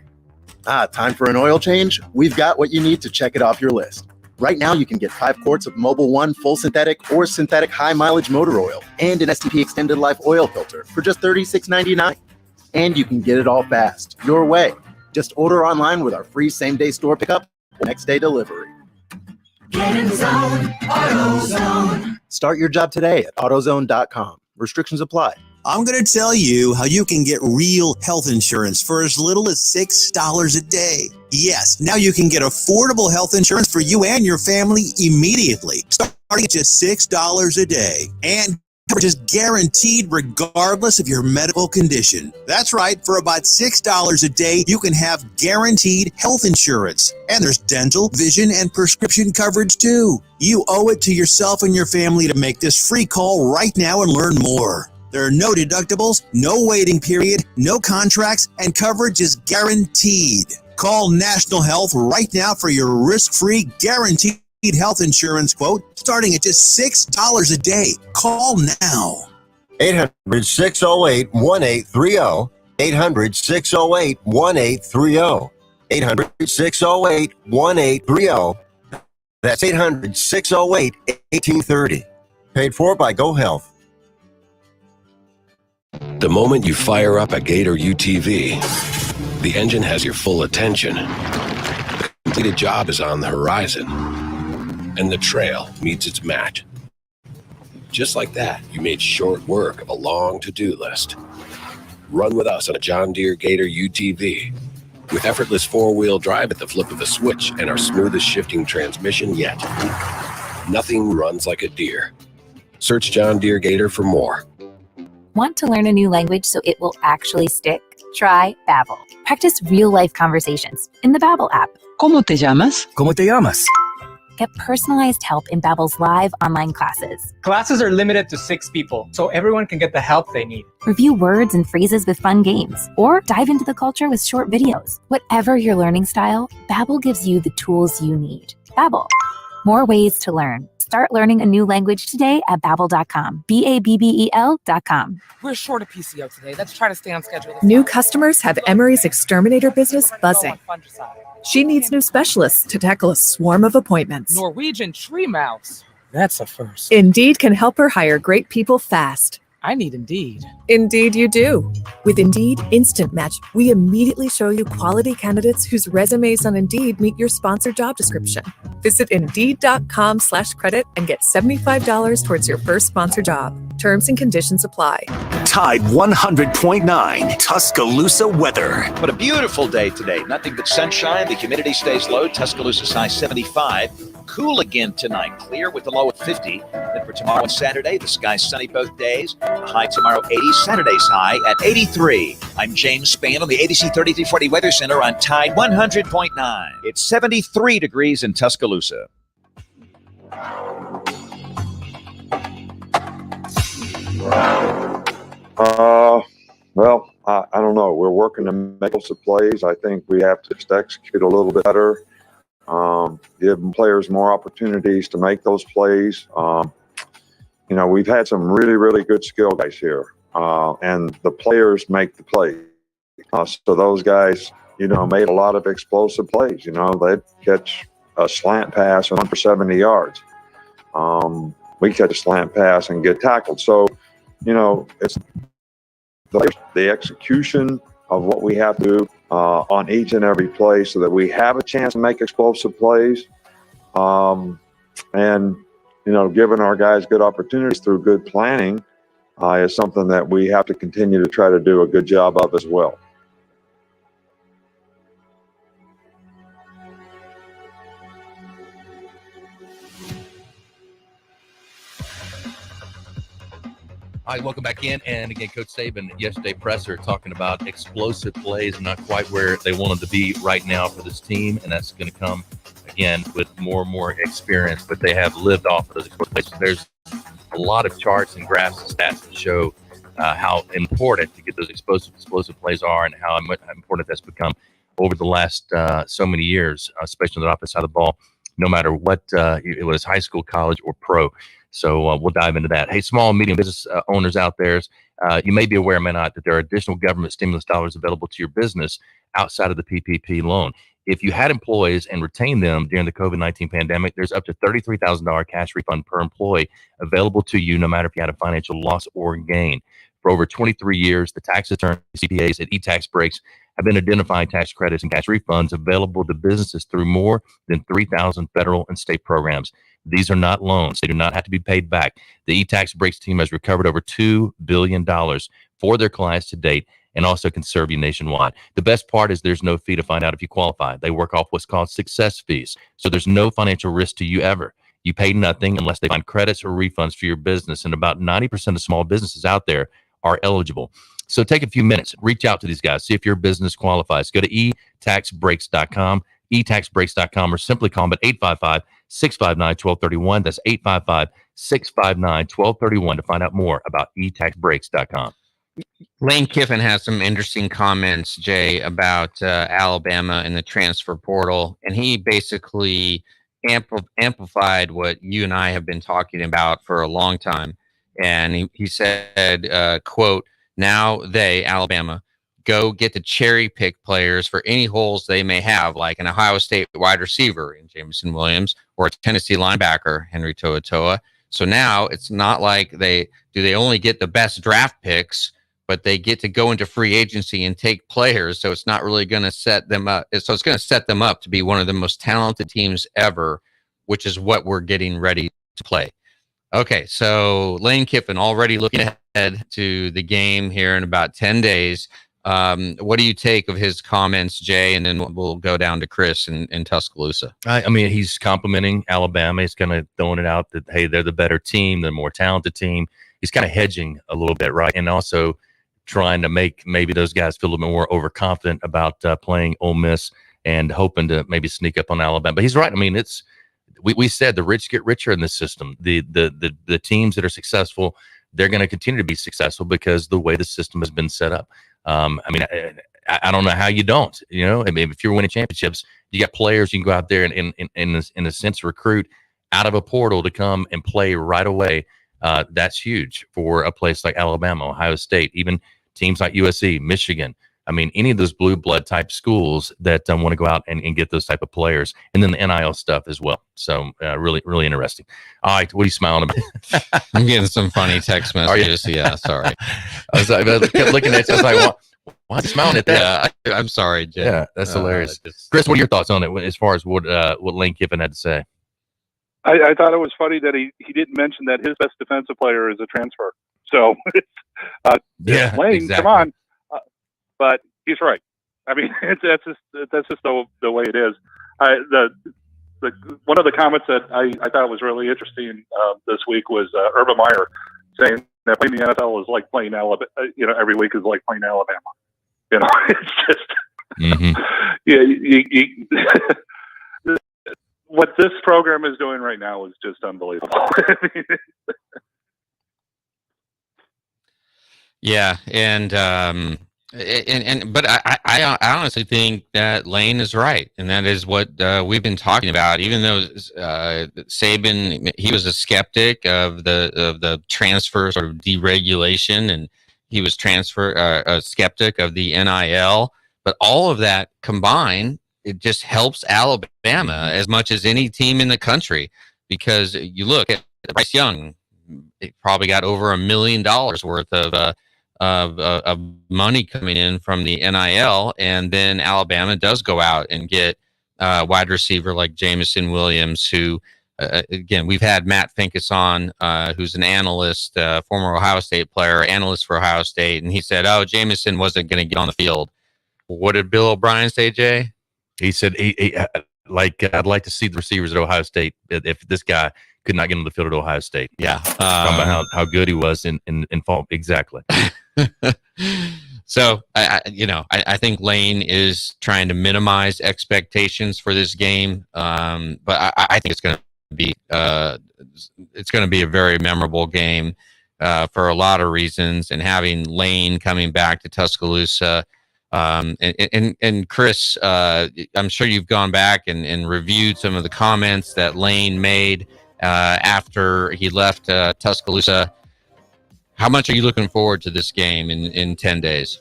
Time for an oil change? We've got what you need to check it off your list. Right now, you can get 5 quarts of Mobil 1 full synthetic or synthetic high mileage motor oil and an STP extended life oil filter for just $36.99. And you can get it all fast, your way. Just order online with our free same-day store pickup or next-day delivery. Get in zone, AutoZone. Start your job today at AutoZone.com. Restrictions apply. I'm going to tell you how you can get real health insurance for as little as $6 a day. Yes, now you can get affordable health insurance for you and your family immediately, starting at just $6 a day. And coverage is guaranteed regardless of your medical condition. That's right, for about $6 a day, you can have guaranteed health insurance. And there's dental, vision, and prescription coverage too. You owe it to yourself and your family to make this free call right now and learn more. There are no deductibles, no waiting period, no contracts, and coverage is guaranteed. Call National Health right now for your risk-free guaranteed health insurance quote starting at just $6 a day. Call now. 800-608-1830. 800-608-1830. 800-608-1830. That's 800-608-1830. Paid for by Go Health. The moment you fire up a Gator UTV, the engine has your full attention. The completed job is on the horizon, and the trail meets its match. Just like that, you made short work of a long to-do list. Run with us on a John Deere Gator UTV. With effortless 4-wheel drive at the flip of a switch and our smoothest shifting transmission yet. Nothing runs like a Deere. Search John Deere Gator for more. Want to learn a new language so it will actually stick? Try Babbel. Practice real-life conversations in the Babbel app. ¿Cómo te llamas? ¿Cómo te llamas? Get personalized help in Babbel's live online classes. Classes are limited to 6 people, so everyone can get the help they need. Review words and phrases with fun games, or dive into the culture with short videos. Whatever your learning style, Babbel gives you the tools you need. Babbel, more ways to learn. Start learning a new language today at Babbel.com. Babbel.com. We're short a PCO today. Let's try to stay on schedule. New customers have Emery's exterminator business buzzing. She needs new specialists to tackle a swarm of appointments. Norwegian tree mouse. That's a first. Indeed can help her hire great people fast. I need Indeed. Indeed you do. With Indeed Instant Match, we immediately show you quality candidates whose resumes on Indeed meet your sponsored job description. Visit Indeed.com/credit and get $75 towards your first sponsored job. Terms and conditions apply. Tide 100.9 Tuscaloosa weather. What a beautiful day today. Nothing but sunshine. The humidity stays low. Tuscaloosa's high 75. Cool again tonight. Clear with the low at 50. Then for tomorrow and Saturday, the sky's sunny both days. The high tomorrow 80. Saturday's high at 83. I'm James Spann on the ABC 3340 Weather Center on Tide 100.9. It's 73 degrees in Tuscaloosa. Well, I don't know. We're working to make those plays. I think we have to just execute a little bit better, give players more opportunities to make those plays. We've had some really, really good skill guys here, and the players make the plays. So those guys, made a lot of explosive plays. They'd catch a slant pass and run for 70 yards. We catch a slant pass and get tackled. So, it's the execution of what we have to do on each and every play so that we have a chance to make explosive plays. And, giving our guys good opportunities through good planning is something that we have to continue to try to do a good job of as well. All right, welcome back in. And again, Coach Saban, yesterday presser, talking about explosive plays, not quite where they wanted to be right now for this team. And that's going to come, again, with more and more experience. But they have lived off of those explosive plays. There's a lot of charts and graphs and stats that show how important to get those explosive plays are and how important that's become over the last so many years, especially on the opposite side of the ball, no matter what it was, high school, college, or pro. So we'll dive into that. Hey, small and medium business owners out there, you may be aware, may not, that there are additional government stimulus dollars available to your business outside of the PPP loan. If you had employees and retained them during the COVID-19 pandemic, there's up to $33,000 cash refund per employee available to you, no matter if you had a financial loss or gain. For over 23 years, the tax attorneys, CPAs at e-tax breaks have been identifying tax credits and cash refunds available to businesses through more than 3,000 federal and state programs. These are not loans. They do not have to be paid back. The e-tax breaks team has recovered over $2 billion for their clients to date and also can serve you nationwide. The best part is there's no fee to find out if you qualify. They work off what's called success fees. So there's no financial risk to you ever. You pay nothing unless they find credits or refunds for your business. And about 90% of small businesses out there are eligible. So take a few minutes, reach out to these guys, see if your business qualifies. Go to etaxbreaks.com, etaxbreaks.com, or simply call them at 855-659-1231. That's 855-659-1231 to find out more about etaxbreaks.com. Lane Kiffin has some interesting comments, Jay, about Alabama and the transfer portal, and he basically amplified what you and I have been talking about for a long time. And he said, quote, now they, Alabama, go get to cherry pick players for any holes they may have, like an Ohio State wide receiver in Jameson Williams or a Tennessee linebacker, Henry To'oTo'o. So now it's not like they only get the best draft picks, but they get to go into free agency and take players. So it's not really going to set them up. So it's going to set them up to be one of the most talented teams ever, which is what we're getting ready to play. Okay, so Lane Kiffin already looking ahead to the game here in about 10 days. What do you take of his comments, Jay? And then we'll go down to Chris in Tuscaloosa. I mean, he's complimenting Alabama. He's kind of throwing it out that, hey, they're the better team, the more talented team. He's kind of hedging a little bit, right? And also trying to make maybe those guys feel a little bit more overconfident about playing Ole Miss and hoping to maybe sneak up on Alabama. But he's right. I mean, it's we said the rich get richer in this system. The teams that are successful, they're going to continue to be successful because the way the system has been set up. I mean, I don't know how you don't. You know, I mean, if you're winning championships, you got players you can go out there and in a sense recruit out of a portal to come and play right away. That's huge for a place like Alabama, Ohio State, even teams like USC, Michigan. I mean, any of those blue blood type schools that want to go out and get those type of players, and then the NIL stuff as well. So really, really interesting. All right, what are you smiling about? I'm getting some funny text messages. Yeah, sorry. I kept looking at you. I was like, why are you smiling at that? Yeah, I'm sorry, Jay. Yeah, that's hilarious. Chris, what are your thoughts on it as far as what Lane Kiffin had to say? I thought it was funny that he didn't mention that his best defensive player is a transfer. So, yeah, Lane, exactly. come on. But he's right. I mean, that's just the way it is. One of the comments that I thought was really interesting this week was Urban Meyer saying that playing the NFL is like playing Alabama. Every week is like playing Alabama. It's just what this program is doing right now is just unbelievable. Yeah, but I honestly think that Lane is right, and that is what we've been talking about. Even though Saban, he was a skeptic of the transfer sort of deregulation, and he was a skeptic of the NIL. But all of that combined, it just helps Alabama as much as any team in the country, because you look at Bryce Young, it probably got over $1 million worth of money coming in from the NIL, and then Alabama does go out and get a wide receiver like Jameson Williams, who again, we've had Matt Finkus on, who's an analyst, former Ohio State player, analyst for Ohio State, and he said, oh, Jameson wasn't going to get on the field. What did Bill O'Brien say, Jay? He said I'd like to see the receivers at Ohio State if this guy could not get on the field at Ohio State. Yeah. Talking about how good he was in fall. Exactly. So I think Lane is trying to minimize expectations for this game, but I think it's going to be a very memorable game for a lot of reasons. And having Lane coming back to Tuscaloosa, and Chris, I'm sure you've gone back and reviewed some of the comments that Lane made after he left Tuscaloosa. How much are you looking forward to this game in 10 days?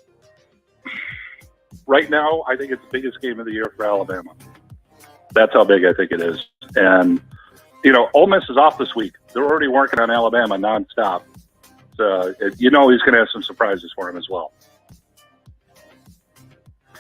Right now, I think it's the biggest game of the year for Alabama. That's how big I think it is. And, Ole Miss is off this week. They're already working on Alabama nonstop. So, he's going to have some surprises for him as well. I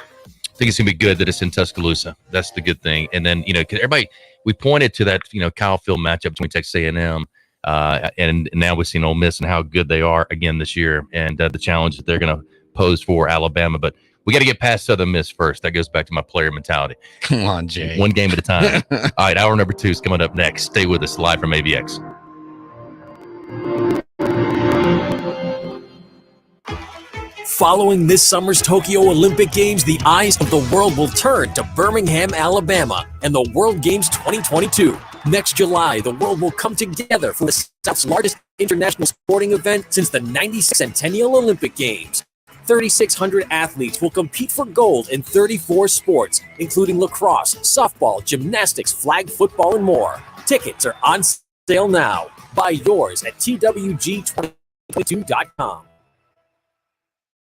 think it's going to be good that it's in Tuscaloosa. That's the good thing. And then, 'cause everybody, we pointed to that, Kyle Field matchup between Texas A&M. And now we've seen Ole Miss and how good they are again this year, and the challenge that they're going to pose for Alabama. But we got to get past Southern Miss first. That goes back to my player mentality. Come on, Jay. One game at a time. All right, hour number 2 is coming up next. Stay with us live from AVX. Following this summer's Tokyo Olympic Games, the eyes of the world will turn to Birmingham, Alabama, and the World Games 2022. Next July, the world will come together for the South's largest international sporting event since the 96th Centennial Olympic Games. 3,600 athletes will compete for gold in 34 sports, including lacrosse, softball, gymnastics, flag football, and more. Tickets are on sale now. Buy yours at twg2022.com.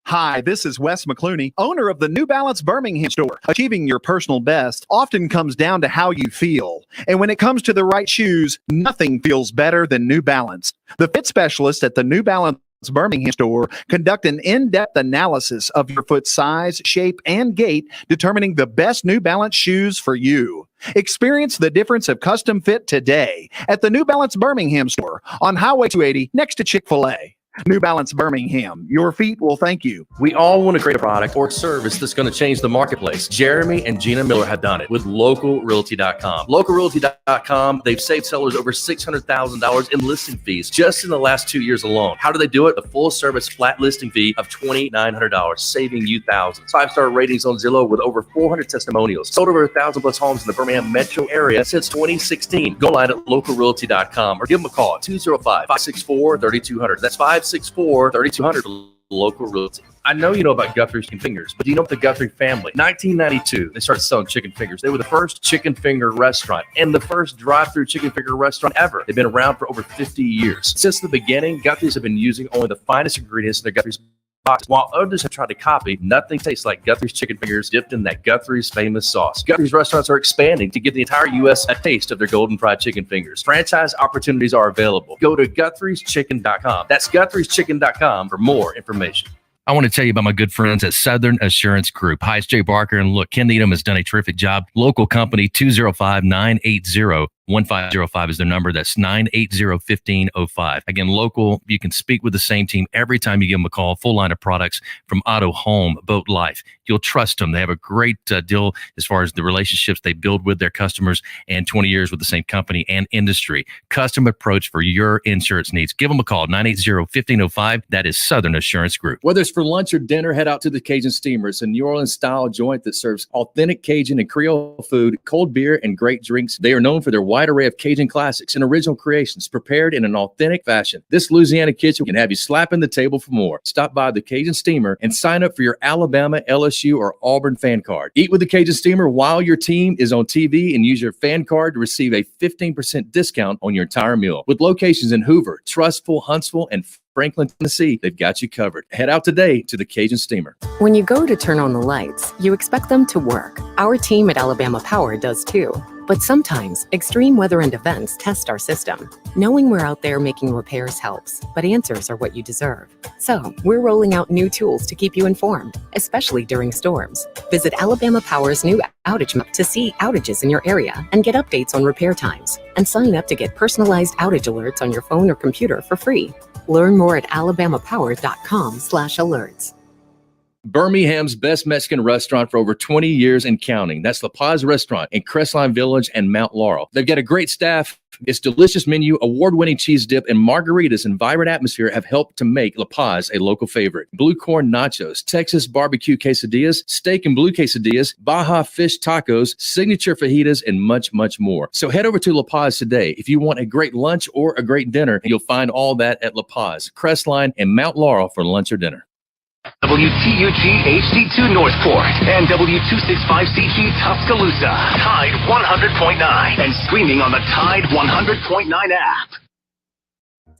Hi, this is Wes McClooney, owner of the New Balance Birmingham store. Achieving your personal best often comes down to how you feel. And when it comes to the right shoes, nothing feels better than New Balance. The fit specialists at the New Balance Birmingham store conduct an in-depth analysis of your foot size, shape, and gait, determining the best New Balance shoes for you. Experience the difference of custom fit today at the New Balance Birmingham store on Highway 280 next to Chick-fil-A. New Balance Birmingham, your feet will thank you. We all want to create a product or service that's going to change the marketplace. Jeremy and Gina Miller have done it with LocalRealty.com. LocalRealty.com, they've saved sellers over $600,000 in listing fees just in the last 2 years alone. How do they do it? A full-service flat listing fee of $2,900, saving you thousands. 5-star ratings on Zillow with over 400 testimonials. Sold over 1,000 plus homes in the Birmingham metro area since 2016. Go online at LocalRealty.com or give them a call at 205-564-3200. That's 564-3200. Local Realty. I know you know about Guthrie's Chicken Fingers, but do you know the Guthrie family? 1992, they started selling chicken fingers. They were the first chicken finger restaurant and the first drive-through chicken finger restaurant ever. They've been around for over 50 years. Since the beginning, Guthrie's have been using only the finest ingredients in their Guthrie's box. While others have tried to copy, nothing tastes like Guthrie's chicken fingers dipped in that Guthrie's famous sauce. Guthrie's restaurants are expanding to give the entire U.S. a taste of their golden fried chicken fingers. Franchise opportunities are available. Go to Guthrie'sChicken.com. That's Guthrie'sChicken.com for more information. I want to tell you about my good friends at Southern Assurance Group. Hi, it's Jay Barker, and look, Ken Needham has done a terrific job. Local company, 205-980-1505 is their number. That's 980-1505. Again, local, you can speak with the same team every time you give them a call. Full line of products from auto, home, boat, life. You'll trust them. They have a great deal as far as the relationships they build with their customers and 20 years with the same company and industry. Custom approach for your insurance needs. Give them a call, 980-1505. That is Southern Assurance Group. Whether it's for lunch or dinner, head out to the Cajun Steamer. It's a New Orleans-style joint that serves authentic Cajun and Creole food, cold beer, and great drinks. They are known for their wide array of Cajun classics and original creations prepared in an authentic fashion. This Louisiana kitchen can have you slapping the table for more. Stop by the Cajun Steamer and sign up for your Alabama, LSU, or Auburn fan card. Eat with the Cajun Steamer while your team is on TV and use your fan card to receive a 15% discount on your entire meal. With locations in Hoover, Trustful, Huntsville, and Franklin, Tennessee, they've got you covered. Head out today to the Cajun Steamer. When you go to turn on the lights, you expect them to work. Our team at Alabama Power does too. But sometimes, extreme weather and events test our system. Knowing we're out there making repairs helps, but answers are what you deserve. So, we're rolling out new tools to keep you informed, especially during storms. Visit Alabama Power's new outage map to see outages in your area and get updates on repair times. And sign up to get personalized outage alerts on your phone or computer for free. Learn more at alabamapower.com/alerts. Birmingham's best Mexican restaurant for over 20 years and counting. That's La Paz Restaurant in Crestline Village and Mount Laurel. They've got a great staff. Its delicious menu, award-winning cheese dip, and margaritas and vibrant atmosphere have helped to make La Paz a local favorite. Blue corn nachos, Texas barbecue quesadillas, steak and blue quesadillas, Baja fish tacos, signature fajitas, and much, much more. So head over to La Paz today. If you want a great lunch or a great dinner, you'll find all that at La Paz, Crestline, and Mount Laurel for lunch or dinner. WTUG HD2 Northport and W265CG Tuscaloosa. Tide 100.9 and streaming on the Tide 100.9 app.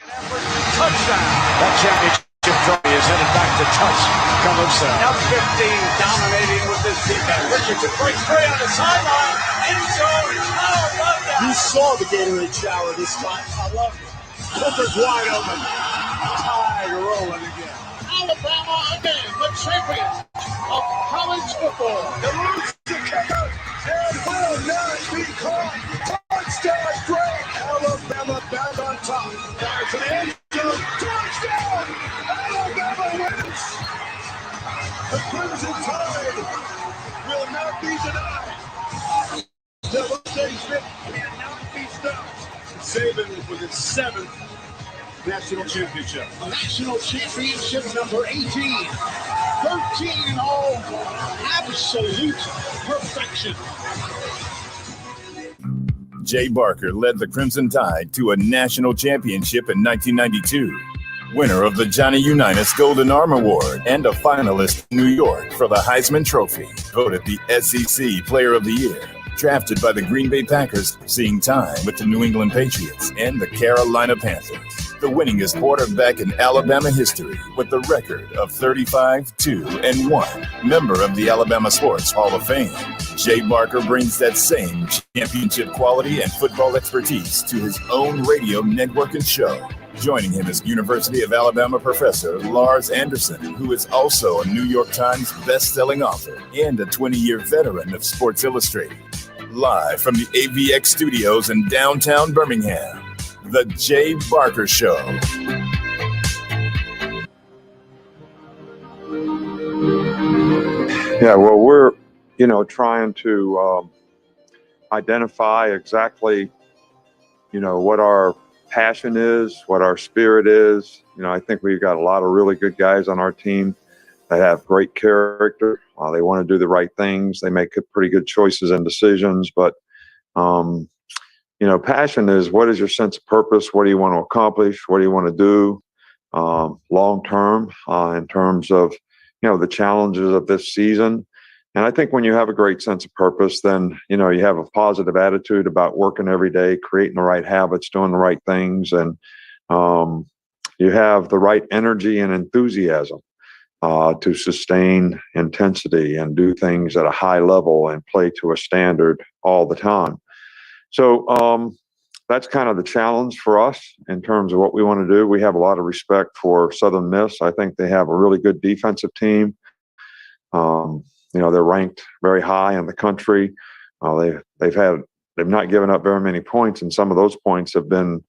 Touchdown. That championship trophy is headed back to Tuscaloosa. Now 15 dominating with this defense. Richardson breaks free on the sideline. End zone. Oh, love that. You saw the Gatorade shower this time. I love it. Booker's wide open. Tide rolling again. Alabama again, the champions of college football. The losing kicker and will not be caught. Touchdown, great. Alabama back on top. Down to the end zone. Touchdown. Alabama wins. The Crimson Tide will not be denied. Devontae Smith cannot be stopped. Saban is with his 7th national championship. National championship number 18. 13 in all. Absolute perfection. Jay Barker led the Crimson Tide to a national championship in 1992. Winner of the Johnny Unitas Golden Arm Award and a finalist in New York for the Heisman Trophy. Voted the SEC Player of the Year. Drafted by the Green Bay Packers, seeing time with the New England Patriots and the Carolina Panthers. The winningest quarterback in Alabama history with the record of 35-2-1. Member of the Alabama Sports Hall of Fame. Jay Barker brings that same championship quality and football expertise to his own radio network and show. Joining him is University of Alabama professor Lars Anderson, who is also a New York Times best-selling author and a 20-year veteran of Sports Illustrated. Live from the AVX studios in downtown Birmingham, The Jay Barker Show. Yeah, well, we're, trying to identify exactly, what our passion is, what our spirit is. I think we've got a lot of really good guys on our team that have great character. They want to do the right things. They make pretty good choices and decisions. But, passion is, what is your sense of purpose? What do you want to accomplish? What do you want to do long term in terms of, the challenges of this season? And I think when you have a great sense of purpose, then, you have a positive attitude about working every day, creating the right habits, doing the right things. And you have the right energy and enthusiasm to sustain intensity and do things at a high level and play to a standard all the time. So that's kind of the challenge for us in terms of what we want to do. We have a lot of respect for Southern Miss. I think they have a really good defensive team. They're ranked very high in the country. They've not given up very many points, and some of those points have been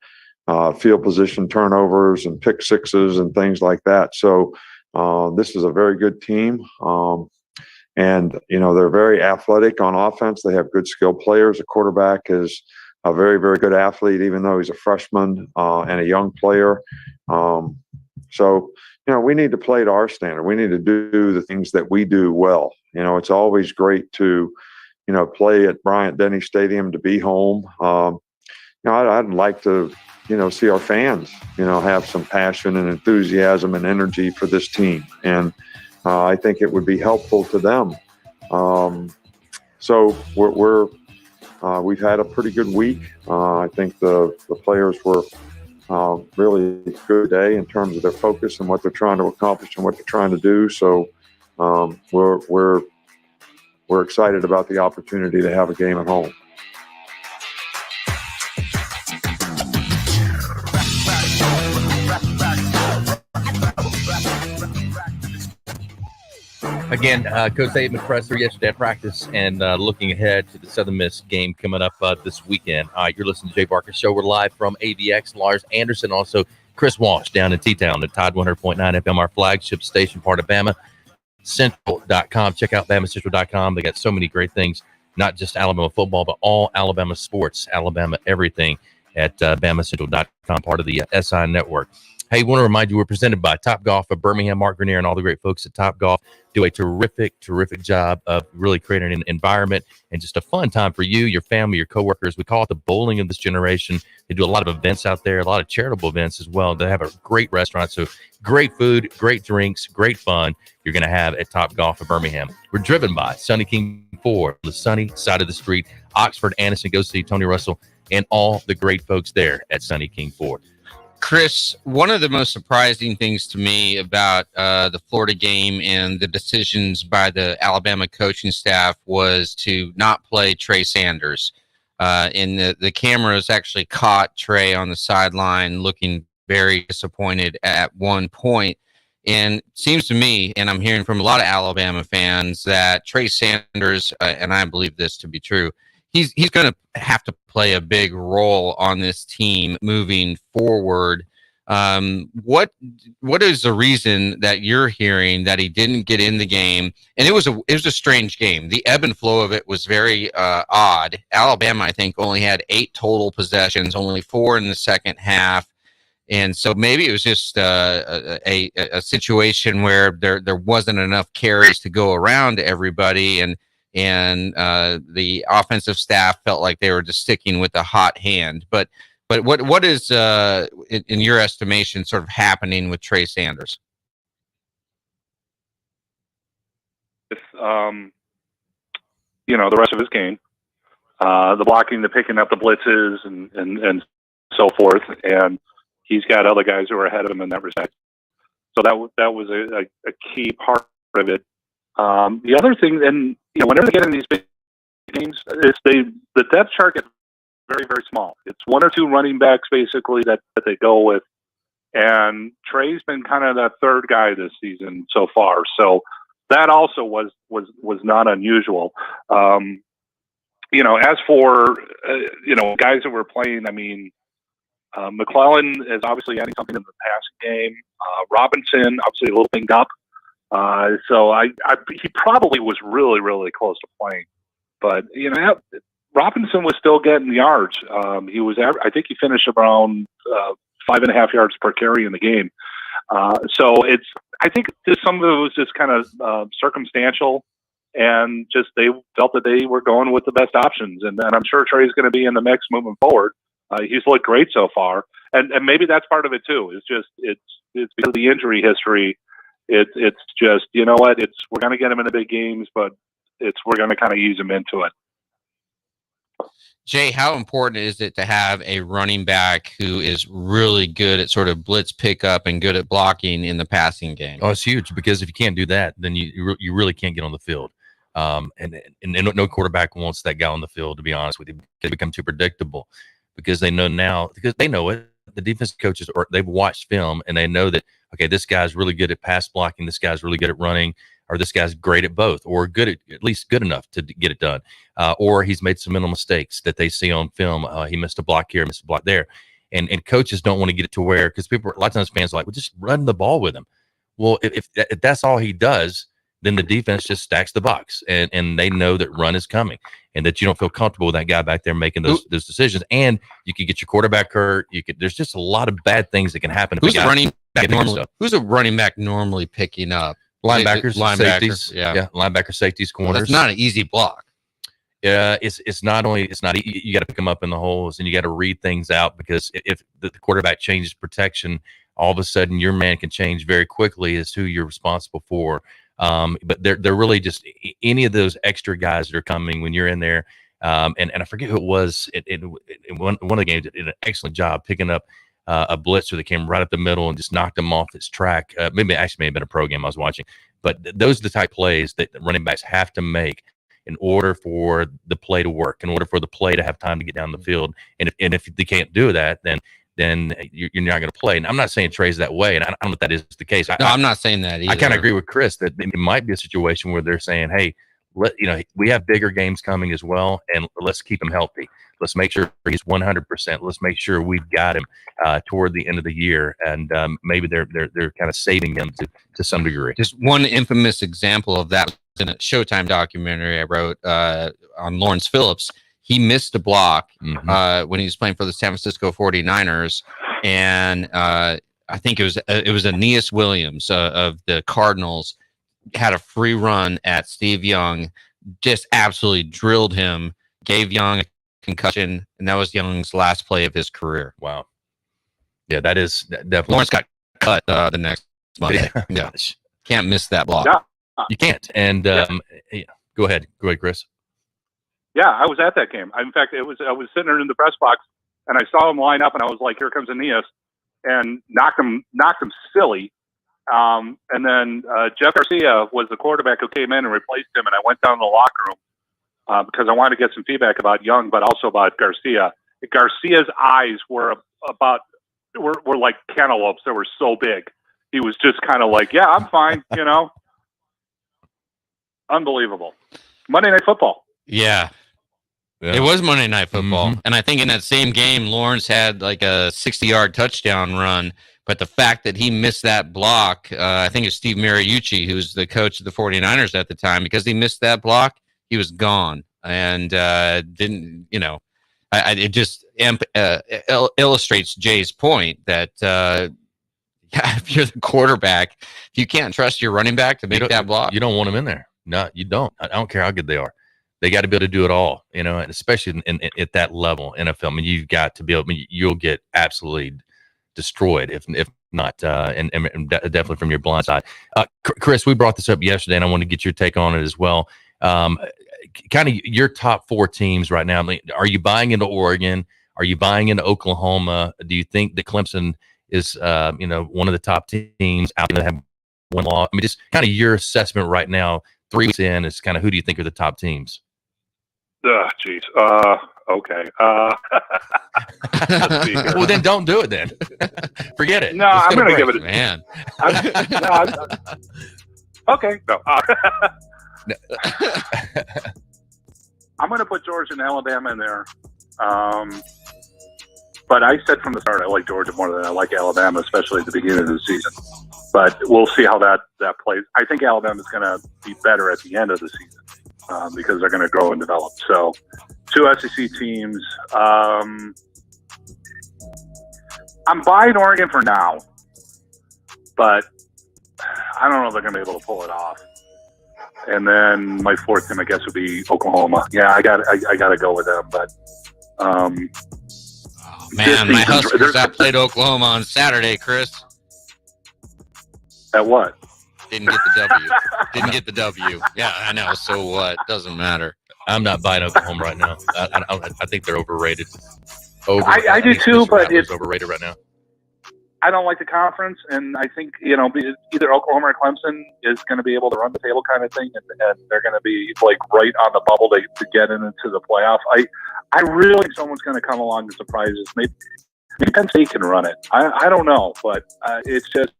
field position turnovers and pick sixes and things like that. So this is a very good team. And, they're very athletic on offense. They have good skilled players. The quarterback is a very, very good athlete, even though he's a freshman and a young player. So, we need to play to our standard. We need to do the things that we do well. It's always great to, play at Bryant-Denny Stadium, to be home. I'd like to, see our fans, have some passion and enthusiasm and energy for this team. And I think it would be helpful to them. So we've had a pretty good week. I think the players were really good day in terms of their focus and what they're trying to accomplish and what they're trying to do. So we're excited about the opportunity to have a game at home. Again, Coach Dave McCresser yesterday at practice, and looking ahead to the Southern Miss game coming up this weekend. All right, you're listening to Jay Barker Show. We're live from AVX. Lars Anderson, also Chris Walsh down in T-Town at Tide 100.9 FM, our flagship station, part of Bama. BamaCentral.com. Check out BamaCentral.com. They got so many great things, not just Alabama football, but all Alabama sports, Alabama everything at BamaCentral.com, part of the SI Network. Hey, want to remind you, we're presented by Top Golf of Birmingham. Mark Grenier and all the great folks at Top Golf do a terrific job of really creating an environment and just a fun time for you, your family, your coworkers. We call it the bowling of this generation. They do a lot of events out there, a lot of charitable events as well. They have a great restaurant, so great food, great drinks, great fun you're going to have at Top Golf of Birmingham. We're driven by Sunny King Ford, on the sunny side of the street. Oxford, Anderson, go see Tony Russell and all the great folks there at Sunny King Ford. Chris, one of the most surprising things to me about the Florida game and the decisions by the Alabama coaching staff was to not play Trey Sanders. And the cameras actually caught Trey on the sideline looking very disappointed at one point. And it seems to me, and I'm hearing from a lot of Alabama fans, that Trey Sanders, and I believe this to be true, he's going to have to play a big role on this team moving forward. What is the reason that you're hearing that he didn't get in the game? And it was a strange game. The ebb and flow of it was very odd. Alabama, I think, only had 8 total possessions, only 4 in the second half. And so maybe it was just a situation where there wasn't enough carries to go around to everybody, and the offensive staff felt like they were just sticking with the hot hand. But what is, in your estimation, sort of happening with Trey Sanders? With, the rest of his game, the blocking, the picking up the blitzes and so forth. And he's got other guys who are ahead of him in that respect. So that was a key part of it. The other thing, and whenever they get in these big games, the depth chart gets very, very small. It's 1 or 2 running backs basically that they go with, and Trey's been kind of that third guy this season so far. So that also was not unusual. As for guys that were playing, I mean, McClellan is obviously adding something in the passing game. Robinson obviously a little banged up. So he probably was really, really close to playing, but Robinson was still getting yards. He was, I think he finished around 5.5 yards per carry in the game. So I think some of it was just kind of circumstantial, and just they felt that they were going with the best options. And I'm sure Trey's going to be in the mix moving forward. He's looked great so far, and maybe that's part of it too. It's because of the injury history. It's just, we're going to get him in the big games, but we're going to kind of ease him into it. Jay, how important is it to have a running back who is really good at sort of blitz pickup and good at blocking in the passing game? Oh, it's huge, because if you can't do that, then you really can't get on the field. And no quarterback wants that guy on the field, to be honest with you. They become too predictable because they know now, because they know it. The defense coaches, they've watched film and they know that, okay, this guy's really good at pass blocking, this guy's really good at running, or this guy's great at both, or at least good enough to get it done. Or he's made some mental mistakes that they see on film. He missed a block here, missed a block there. And coaches don't want to get it to where, because a lot of times fans are like, well, just run the ball with him. Well, if that's all he does, then the defense just stacks the box, and they know that run is coming, and that you don't feel comfortable with that guy back there making those decisions. And you could get your quarterback hurt. There's just a lot of bad things that can happen. Who's a running back normally picking up? Linebackers, safeties, yeah, linebacker, safeties, corners. Well, that's not an easy block. Yeah, it's not you got to pick them up in the holes, and you got to read things out, because if the quarterback changes protection, all of a sudden your man can change very quickly as who you're responsible for. But they're really just any of those extra guys that are coming when you're in there. And I forget who it was in one of the games that did an excellent job picking up a blitzer that came right up the middle and just knocked him off his track. Maybe it may have been a pro game I was watching, but those are the type plays that running backs have to make in order for the play to work, in order for the play to have time to get down the field. And if they can't do that, then you're not going to play. And I'm not saying Trey's that way, and I don't know if that is the case. I'm not saying that either. I kind of agree with Chris that it might be a situation where they're saying, hey, we have bigger games coming as well, and let's keep him healthy. Let's make sure he's 100%. Let's make sure we've got him toward the end of the year, and maybe they're kind of saving him to some degree. Just one infamous example of that in a Showtime documentary I wrote on Lawrence Phillips. He missed a block when he was playing for the San Francisco 49ers, and I think it was Aeneas Williams of the Cardinals had a free run at Steve Young, just absolutely drilled him, gave Young a concussion, and that was Young's last play of his career. Wow. Yeah, that is definitely. Lawrence got cut the next Monday. Yeah. Can't miss that block. Yeah. You can't. And go ahead, Chris. Yeah, I was at that game. In fact, I was sitting there in the press box, and I saw him line up, and I was like, "Here comes Aeneas," and knocked him silly. And then Jeff Garcia was the quarterback who came in and replaced him, and I went down to the locker room because I wanted to get some feedback about Young, but also about Garcia. Garcia's eyes were like cantaloupes. They were so big. He was just kind of like, "Yeah, I'm fine," Unbelievable. Monday Night Football. Yeah. It was Monday Night Football. And I think in that same game, Lawrence had like a 60-yard touchdown run. But the fact that he missed that block, I think it was Steve Mariucci, who was the coach of the 49ers at the time, because he missed that block, he was gone. And it just illustrates Jay's point that, if you're the quarterback, if you can't trust your running back to make that block, you don't want him in there. No, you don't. I don't care how good they are. They got to be able to do it all, and especially at that level, NFL. I mean, you've got to be able. I mean, you'll get absolutely destroyed if not, and definitely from your blind side. Chris, we brought this up yesterday, and I want to get your take on it as well. Kind of your top 4 teams right now. I mean, are you buying into Oregon? Are you buying into Oklahoma? Do you think that Clemson is, one of the top teams out there that have one loss? I mean, just kind of your assessment right now, 3 weeks in, is kind of who do you think are the top teams? Geez. Okay. Let's see here. Well, then don't do it then. Forget it. No, I'm going to give it man. Okay. No. I'm going to put Georgia and Alabama in there. But I said from the start, I like Georgia more than I like Alabama, especially at the beginning of the season. But we'll see how that plays. I think Alabama is going to be better at the end of the season because they're going to grow and develop. So 2 SEC teams. I'm buying Oregon for now, but I don't know if they're going to be able to pull it off. And then my 4th team, I guess, would be Oklahoma. Yeah, I got to go with them. But man, my Huskers outplayed Oklahoma on Saturday, Chris. At what? Didn't get the W. Didn't get the W. Yeah, I know. So what? Doesn't matter. I'm not buying Oklahoma right now. I think they're overrated. I do too, but it's overrated right now. I don't like the conference, and I think either Oklahoma or Clemson is going to be able to run the table kind of thing, and they're going to be like right on the bubble to get into the playoff. I really think someone's going to come along and surprise us. Maybe Penn State can run it. I don't know, but it's just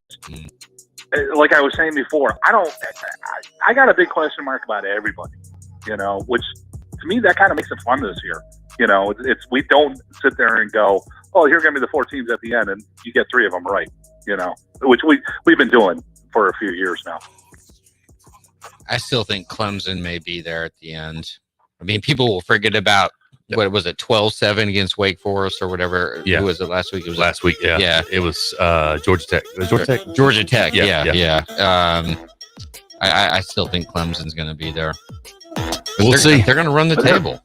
like I was saying before. I got a big question mark about everybody. Which to me that kind of makes it fun this year. It's we don't sit there and go, oh, here are going to be the 4 teams at the end, and you get 3 of them right. Which we've been doing for a few years now. I still think Clemson may be there at the end. I mean, people will forget about what was it, 12-7 against Wake Forest or whatever. Yeah. Who was it last week? It was last week. Yeah. Yeah. It was Georgia Tech. It was Georgia Tech. Georgia Tech. Yeah. Yeah. I still think Clemson's going to be there. We'll see. They're going to run the table.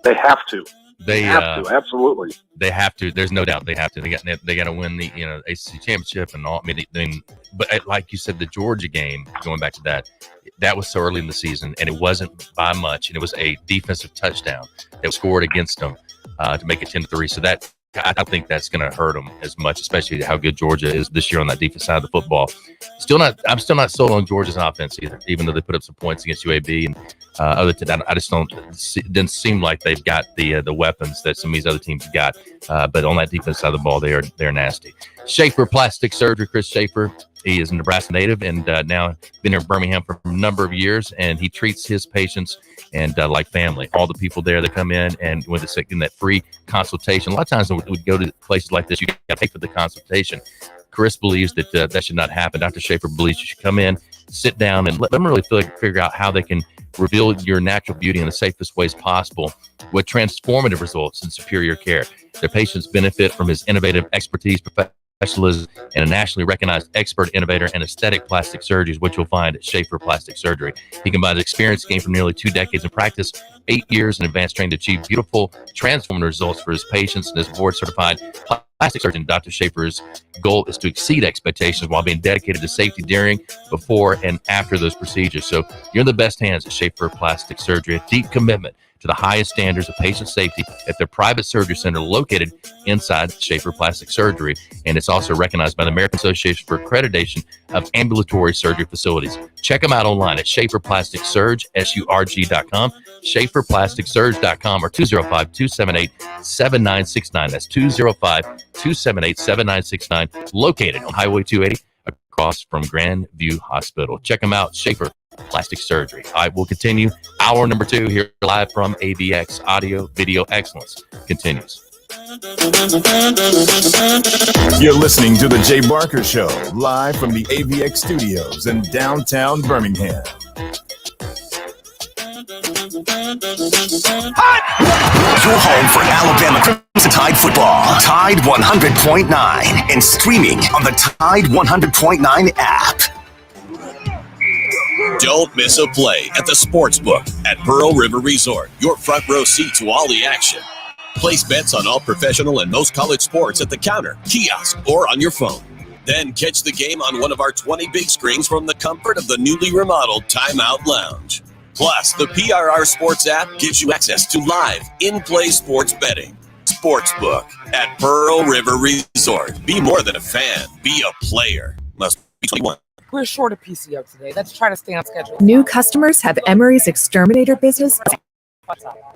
They have to. They have to, absolutely. They have to. There's no doubt they have to. They got to win the ACC championship and all. I mean, but like you said, the Georgia game. Going back to that was so early in the season, and it wasn't by much, and it was a defensive touchdown that was scored against them to make it 10-3. So that I think that's going to hurt them as much, especially how good Georgia is this year on that defense side of the football. I'm still not sold on Georgia's offense either, even though they put up some points against UAB and other than that. I just didn't seem like they've got the weapons that some of these other teams have got. But on that defense side of the ball, they're nasty. Schaefer Plastic Surgery, Chris Schaefer. He is a Nebraska native and now been here in Birmingham for a number of years, and he treats his patients and like family. All the people there that come in and with that free consultation. A lot of times when we go to places like this, you got to pay for the consultation. Chris believes that that should not happen. Dr. Schaefer believes you should come in, sit down, and let them really figure out how they can reveal your natural beauty in the safest ways possible with transformative results and superior care. Their patients benefit from his innovative expertise, professionalism, and a nationally recognized expert innovator in aesthetic plastic surgeries, which you'll find at Schaefer Plastic Surgery. He combines experience gained from nearly 2 decades in practice, 8 years in advanced training to achieve beautiful, transformative results for his patients, and as board-certified plastic surgeon, Dr. Schaefer's goal is to exceed expectations while being dedicated to safety during, before, and after those procedures. So you're in the best hands at Schaefer Plastic Surgery, a deep commitment to the highest standards of patient safety at their private surgery center located inside Schaefer Plastic Surgery. And it's also recognized by the American Association for Accreditation of Ambulatory Surgery Facilities. Check them out online at SchaeferPlasticSurg.com, SchaeferPlasticSurg.com, or 205-278-7969. That's 205-278-7969, located on Highway 280 across from Grandview Hospital. Check them out, Schaefer Plastic Surgery. All right, we'll continue. Hour number 2 here live from AVX. Audio Video Excellence continues. You're listening to The Jay Barker Show, live from the AVX studios in downtown Birmingham. Your home for Alabama Crimson Tide football. Tide 100.9 and streaming on the Tide 100.9 app. Don't miss a play at the Sportsbook at Pearl River Resort. Your front row seat to all the action. Place bets on all professional and most college sports at the counter, kiosk, or on your phone. Then catch the game on one of our 20 big screens from the comfort of the newly remodeled Timeout Lounge. Plus, the PRR Sports app gives you access to live, in-play sports betting. Sportsbook at Pearl River Resort. Be more than a fan. Be a player. Must be 21. We're short of PCO today. Let's try to stay on schedule. New customers have Emery's exterminator business.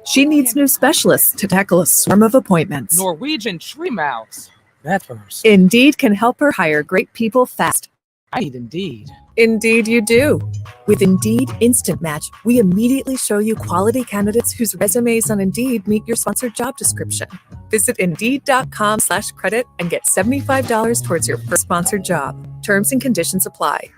She needs new specialists to tackle a swarm of appointments. Norwegian tree mouse. That first. Indeed can help her hire great people fast. I need Indeed. Indeed you do. With Indeed Instant Match, we immediately show you quality candidates whose resumes on Indeed meet your sponsored job description. Visit Indeed.com/credit and get $75 towards your first sponsored job. Terms and conditions apply.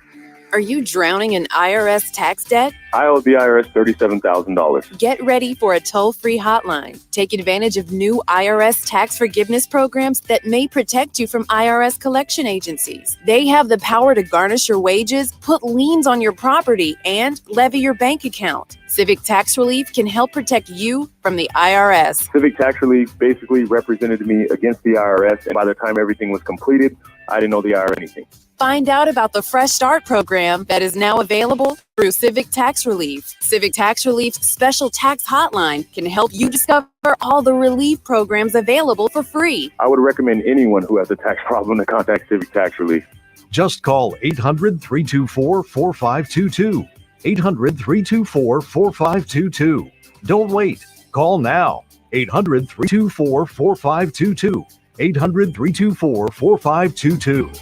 Are you drowning in IRS tax debt? I owe the IRS $37,000. Get ready for a toll-free hotline. Take advantage of new IRS tax forgiveness programs that may protect you from IRS collection agencies. They have the power to garnish your wages, put liens on your property, and levy your bank account. Civic Tax Relief can help protect you from the IRS. Civic Tax Relief basically represented me against the IRS, and by the time everything was completed, I didn't owe the IRS anything. Find out about the Fresh Start program that is now available through Civic Tax Relief. Civic Tax Relief's special tax hotline can help you discover all the relief programs available for free. I would recommend anyone who has a tax problem to contact Civic Tax Relief. Just call 800-324-4522. 800-324-4522. Don't wait. Call now. 800-324-4522. 800-324-4522.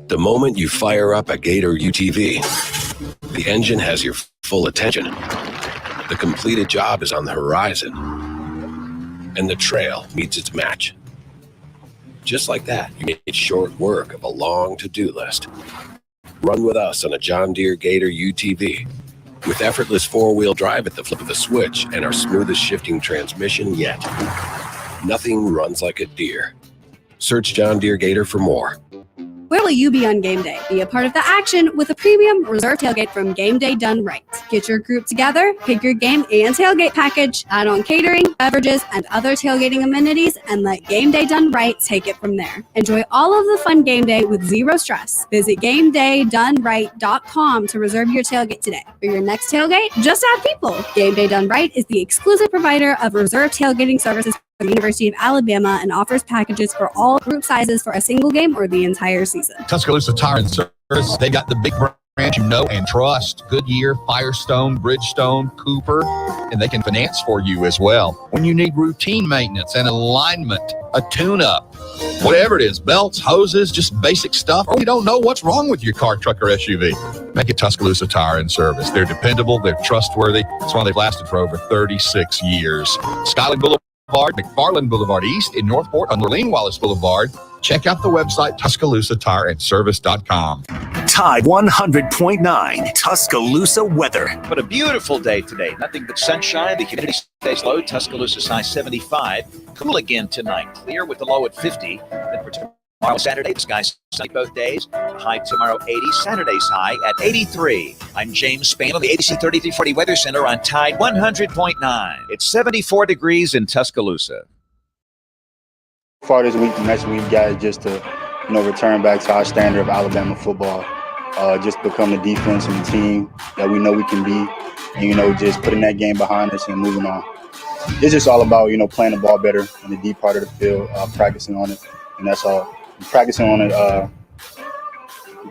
The moment you fire up a Gator UTV, the engine has your full attention. The completed job is on the horizon, and the trail meets its match. Just like that, you made short work of a long to-do list. Run with us on a John Deere Gator UTV. With effortless four-wheel drive at the flip of the switch and our smoothest shifting transmission yet. Nothing runs like a Deere. Search John Deere Gator for more. Where will you be on game day? Be a part of the action with a premium reserve tailgate from Game Day Done Right. Get your group together, pick your game and tailgate package, add on catering, beverages, and other tailgating amenities, and let Game Day Done Right take it from there. Enjoy all of the fun game day with zero stress. Visit GameDayDoneRight.com to reserve your tailgate today. For your next tailgate, just add people. Game Day Done Right is the exclusive provider of reserve tailgating services for the University of Alabama and offers packages for all group sizes for a single game or the entire season. Tuscaloosa Tire and Service, they got the big brands you know and trust. Goodyear, Firestone, Bridgestone, Cooper, and they can finance for you as well. When you need routine maintenance and alignment, a tune-up, whatever it is, belts, hoses, just basic stuff, or you don't know what's wrong with your car, truck, or SUV, make it Tuscaloosa Tire and Service. They're dependable, they're trustworthy. That's why they've lasted for over 36 years. Skyline Boulevard, McFarland Boulevard East in Northport on Lurleen Wallace Boulevard. Check out the website, TuscaloosaTireandService.com. Tide 100.9 Tuscaloosa weather. But a beautiful day today. Nothing but sunshine. The humidity stays low. Tuscaloosa's high 75. Cool again tonight. Clear with the low at 50. Then for tomorrow, Saturday, the sky's sunny both days. High tomorrow 80. Saturday's high at 83. I'm James Spain on the ADC 3340 Weather Center on Tide 100.9. It's 74 degrees in Tuscaloosa. Far this week, next week, guys, just to return back to our standard of Alabama football, just become the defense and the team that we know we can be, and just putting that game behind us and moving on. It's just all about playing the ball better in the deep part of the field, practicing on it, and that's all. Practicing on it,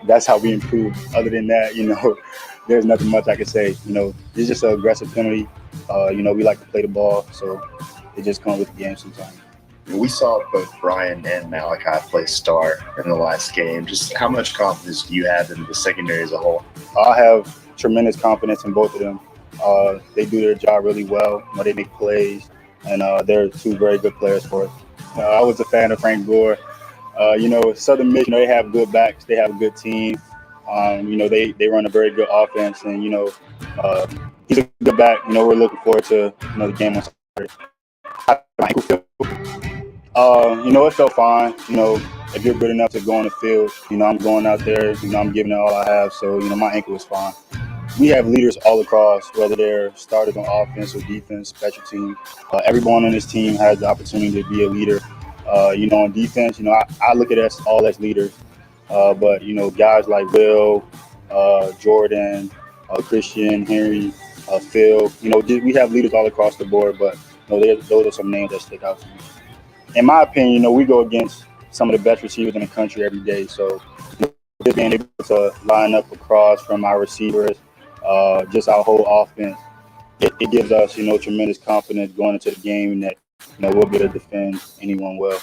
that's how we improve. Other than that, there's nothing much I can say. It's just an aggressive penalty. We like to play the ball, so it just comes with the game sometimes. We saw both Brian and Malachi play start in the last game. Just how much confidence do you have in the secondary as a whole? I have tremendous confidence in both of them. They do their job really well. They make plays, and they're two very good players for us. I was a fan of Frank Gore. Southern Miss, they have good backs. They have a good team. They run a very good offense, and he's a good back. We're looking forward to the game on Saturday. It felt fine. If you're good enough to go on the field, I'm going out there, I'm giving it all I have. So, my ankle is fine. We have leaders all across, whether they're starters on offense or defense, special teams. Everyone on this team has the opportunity to be a leader. On defense, I look at us all as leaders. But, guys like Will, Jordan, Christian, Henry, Phil, we have leaders all across the board, but those are some names that stick out to me. In my opinion, we go against some of the best receivers in the country every day. So just being able to line up across from our receivers, just our whole offense, it gives us, tremendous confidence going into the game that, we'll be able to defend anyone well.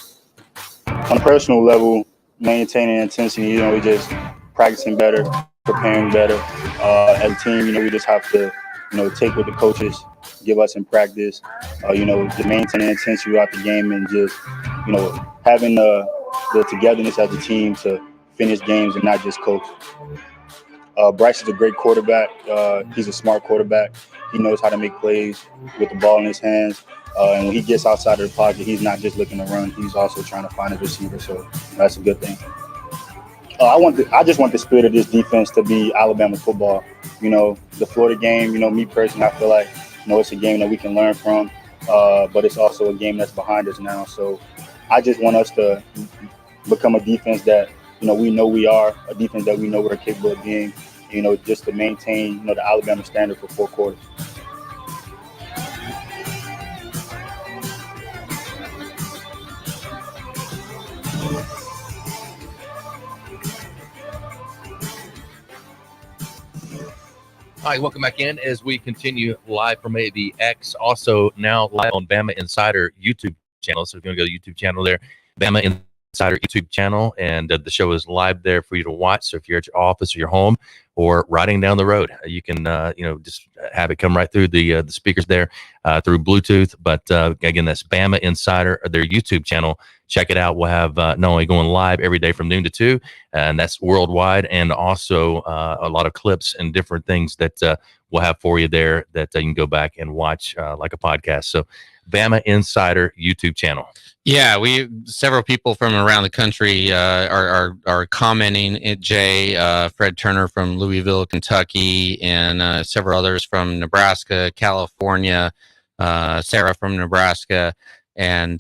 On a personal level, maintaining intensity, we just practicing better, preparing better. As a team, we just have to, take what the coaches give us in practice, to maintain intensity throughout the game and just, having the togetherness as a team to finish games and not just coach. Bryce is a great quarterback. He's a smart quarterback. He knows how to make plays with the ball in his hands. And when he gets outside of the pocket, he's not just looking to run. He's also trying to find a receiver. So that's a good thing. I just want the spirit of this defense to be Alabama football. The Florida game, me personally, I feel like, it's a game that we can learn from, but it's also a game that's behind us now. So I just want us to become a defense that, we know we are, a defense that we know we're capable of being, just to maintain, the Alabama standard for 4 quarters. All right, welcome back in as we continue live from the X, also now live on BamaInsider YouTube channel. So if you want to go to the YouTube channel there, BamaInsider YouTube channel, and the show is live there for you to watch. So if you're at your office or your home or riding down the road, you can just have it come right through the speakers there through Bluetooth. But again, that's BamaInsider, their YouTube channel. Check it out. We'll have not only going live every day from noon to 2, and that's worldwide, and also a lot of clips and different things that we'll have for you there that you can go back and watch like a podcast. So BamaInsider YouTube channel. Yeah, several people from around the country are commenting. Jay, Fred Turner from Louisville, Kentucky, and several others from Nebraska, California, Sarah from Nebraska. And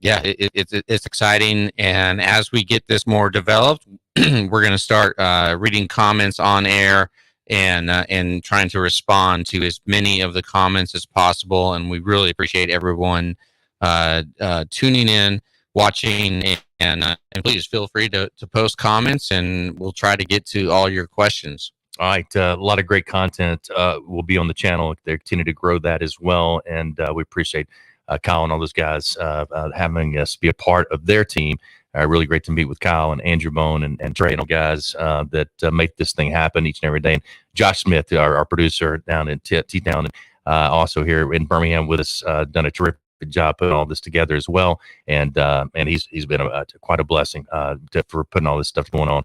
it's exciting. And as we get this more developed, we're going to start reading comments on air and trying to respond to as many of the comments as possible. And we really appreciate everyone tuning in, watching, and please feel free to post comments, and we'll try to get to all your questions. All right, a lot of great content will be on the channel. They continue to grow that as well, and we appreciate Kyle and all those guys having us be a part of their team. Really great to meet with Kyle and Andrew Bone and Trey and all guys that make this thing happen each and every day. And Josh Smith, our producer down in T-Town, and also here in Birmingham with us, done a terrific job putting all this together as well, and he's been quite a blessing for putting all this stuff going on.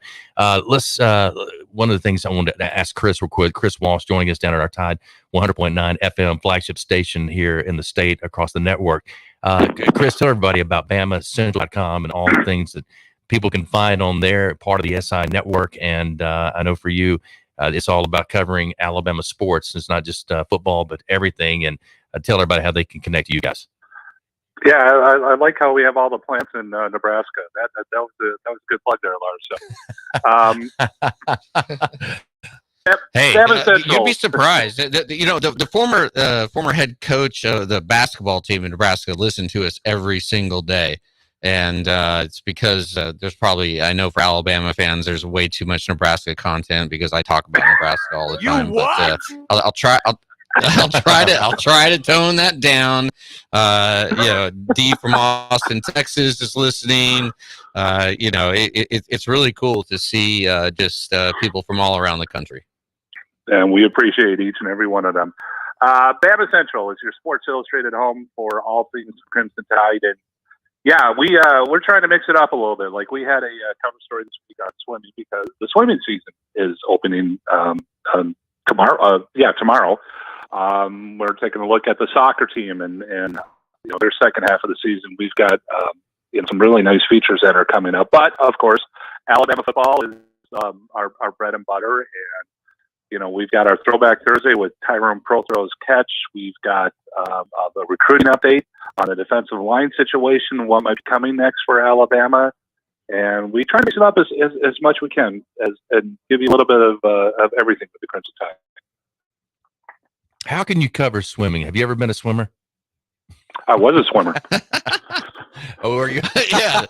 Let's one of the things I wanted to ask Chris real quick. Chris Walsh joining us down at our Tide 100.9 FM flagship station here in the state across the network. Chris, tell everybody about BamaCentral.com and all the things that people can find on there, part of the SI network. And I know for you, it's all about covering Alabama sports. It's not just football, but everything. And tell everybody how they can connect to you guys. Yeah, I like how we have all the plants in Nebraska. That was a good plug there, Lars. So, hey, you'd be surprised. The former head coach of the basketball team in Nebraska listened to us every single day. And it's because there's probably, I know for Alabama fans, there's way too much Nebraska content because I talk about Nebraska all the time. But I'll try to tone that down. D from Austin, Texas is listening. It's really cool to see just people from all around the country. And we appreciate each and every one of them. Bama Central is your Sports Illustrated home for all things Crimson Tide. And yeah, we're trying to mix it up a little bit. Like we had a cover story this week on swimming because the swimming season is opening tomorrow. Tomorrow. We're taking a look at the soccer team and their second half of the season. We've got some really nice features that are coming up. But of course, Alabama football is our bread and butter. And we've got our Throwback Thursday with Tyrone Prothrow's catch. We've got the recruiting update on the defensive line situation, what might be coming next for Alabama. And we try to mix it up as much we can and give you a little bit of everything with the Crimson Tide. How can you cover swimming? Have you ever been a swimmer? I was a swimmer. Oh, were you? Yeah.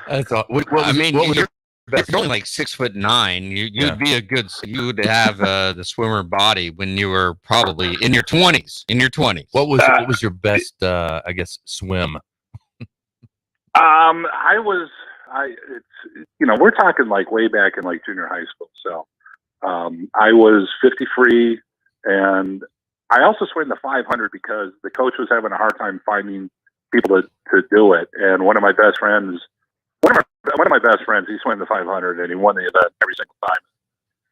I thought. You're only like 6'9". You'd be a good. You would have the swimmer body when you were probably in your 20s. What was your best? I guess swim. We're talking like way back in like junior high school. So I was 50 free, and I also swam the 500 because the coach was having a hard time finding people to do it. And one of my best friends, he swam the 500 and he won the event every single time.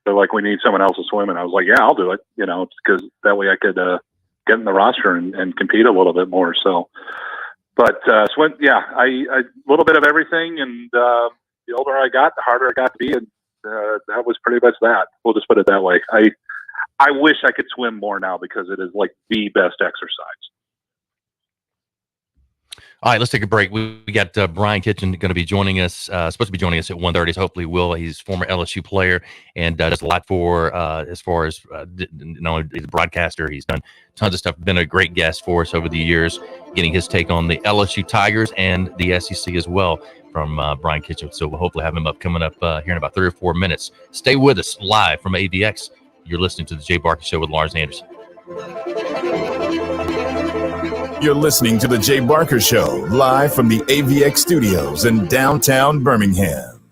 So like, we need someone else to swim, and I was like, yeah, I'll do it. Because that way I could get in the roster and compete a little bit more. So, but swim, yeah, I a little bit of everything, and the older I got, the harder I got to be, and that was pretty much that. We'll just put it that way. I wish I could swim more now because it is like the best exercise. All right, let's take a break. We got Brian Kitchen going to be joining us, supposed to be joining us at 1:30. So hopefully will. He's a former LSU player and does a lot for as far as not only he's a broadcaster, he's done tons of stuff. Been a great guest for us over the years, getting his take on the LSU Tigers and the SEC as well from Brian Kitchen. So we'll hopefully have him coming up here in about 3 or 4 minutes. Stay with us live from AVX. You're listening to the Jay Barker Show with Lars Anderson. You're listening to the Jay Barker Show, live from the AVX studios in downtown Birmingham.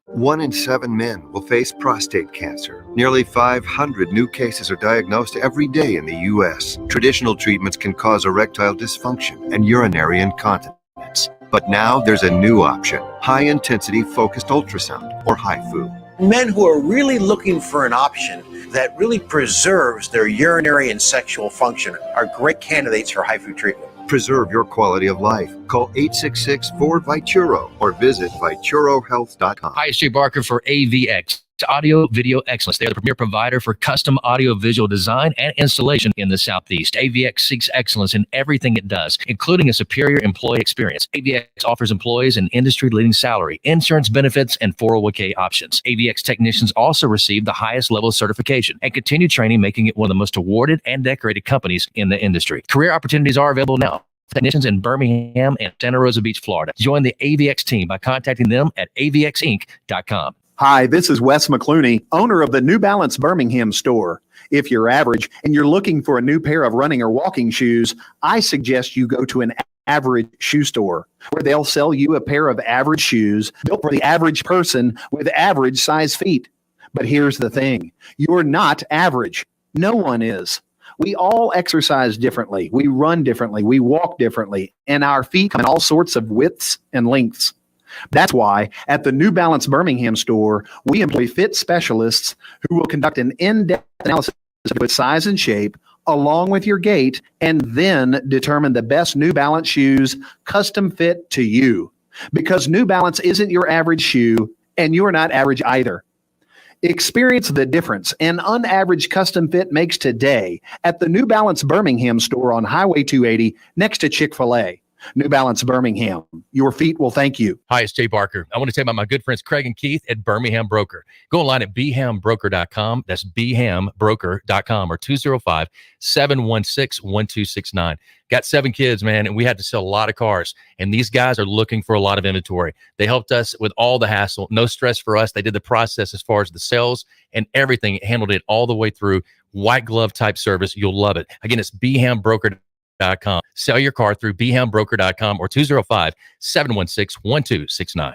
1 in 7 men will face prostate cancer. Nearly 500 new cases are diagnosed every day in the U.S. Traditional treatments can cause erectile dysfunction and urinary incontinence. But now there's a new option, high-intensity focused ultrasound, or HIFU. Men who are really looking for an option that really preserves their urinary and sexual function are great candidates for HIFU treatment. Preserve your quality of life. Call 866-4-VITURO or visit VituroHealth.com. Hi, it's Jay Barker for AVX. Audio Video Excellence. They're the premier provider for custom audio visual design and installation in the Southeast. AVX seeks excellence in everything it does, including a superior employee experience. AVX offers employees an industry-leading salary, insurance benefits, and 401k options. AVX technicians also receive the highest level of certification and continue training, making it one of the most awarded and decorated companies in the industry. Career opportunities are available now. technicians in Birmingham and Santa Rosa Beach, Florida. Join the AVX team by contacting them at avxinc.com. Hi, this is Wes McClooney, owner of the New Balance Birmingham store. If you're average and you're looking for a new pair of running or walking shoes, I suggest you go to an average shoe store where they'll sell you a pair of average shoes built for the average person with average size feet. But here's the thing, you're not average. No one is. We all exercise differently. We run differently. We walk differently. And our feet come in all sorts of widths and lengths. That's why at the New Balance Birmingham store, we employ fit specialists who will conduct an in-depth analysis of your size and shape along with your gait and then determine the best New Balance shoes custom fit to you. Because New Balance isn't your average shoe and you're not average either. Experience the difference an unaverage custom fit makes today at the New Balance Birmingham store on Highway 280 next to Chick-fil-A. New Balance Birmingham. Your feet will thank you. Hi, it's Jay Barker. I want to tell you about my good friends Craig and Keith at Birmingham Broker. Go online at bhambroker.com. That's bhambroker.com or 205-716-1269. Got 7 kids, man, and we had to sell a lot of cars. And these guys are looking for a lot of inventory. They helped us with all the hassle. No stress for us. They did the process as far as the sales and everything. Handled it all the way through. White glove type service. You'll love it. Again, it's bhambroker.com. Sell your car through bhambroker.com or 205-716-1269.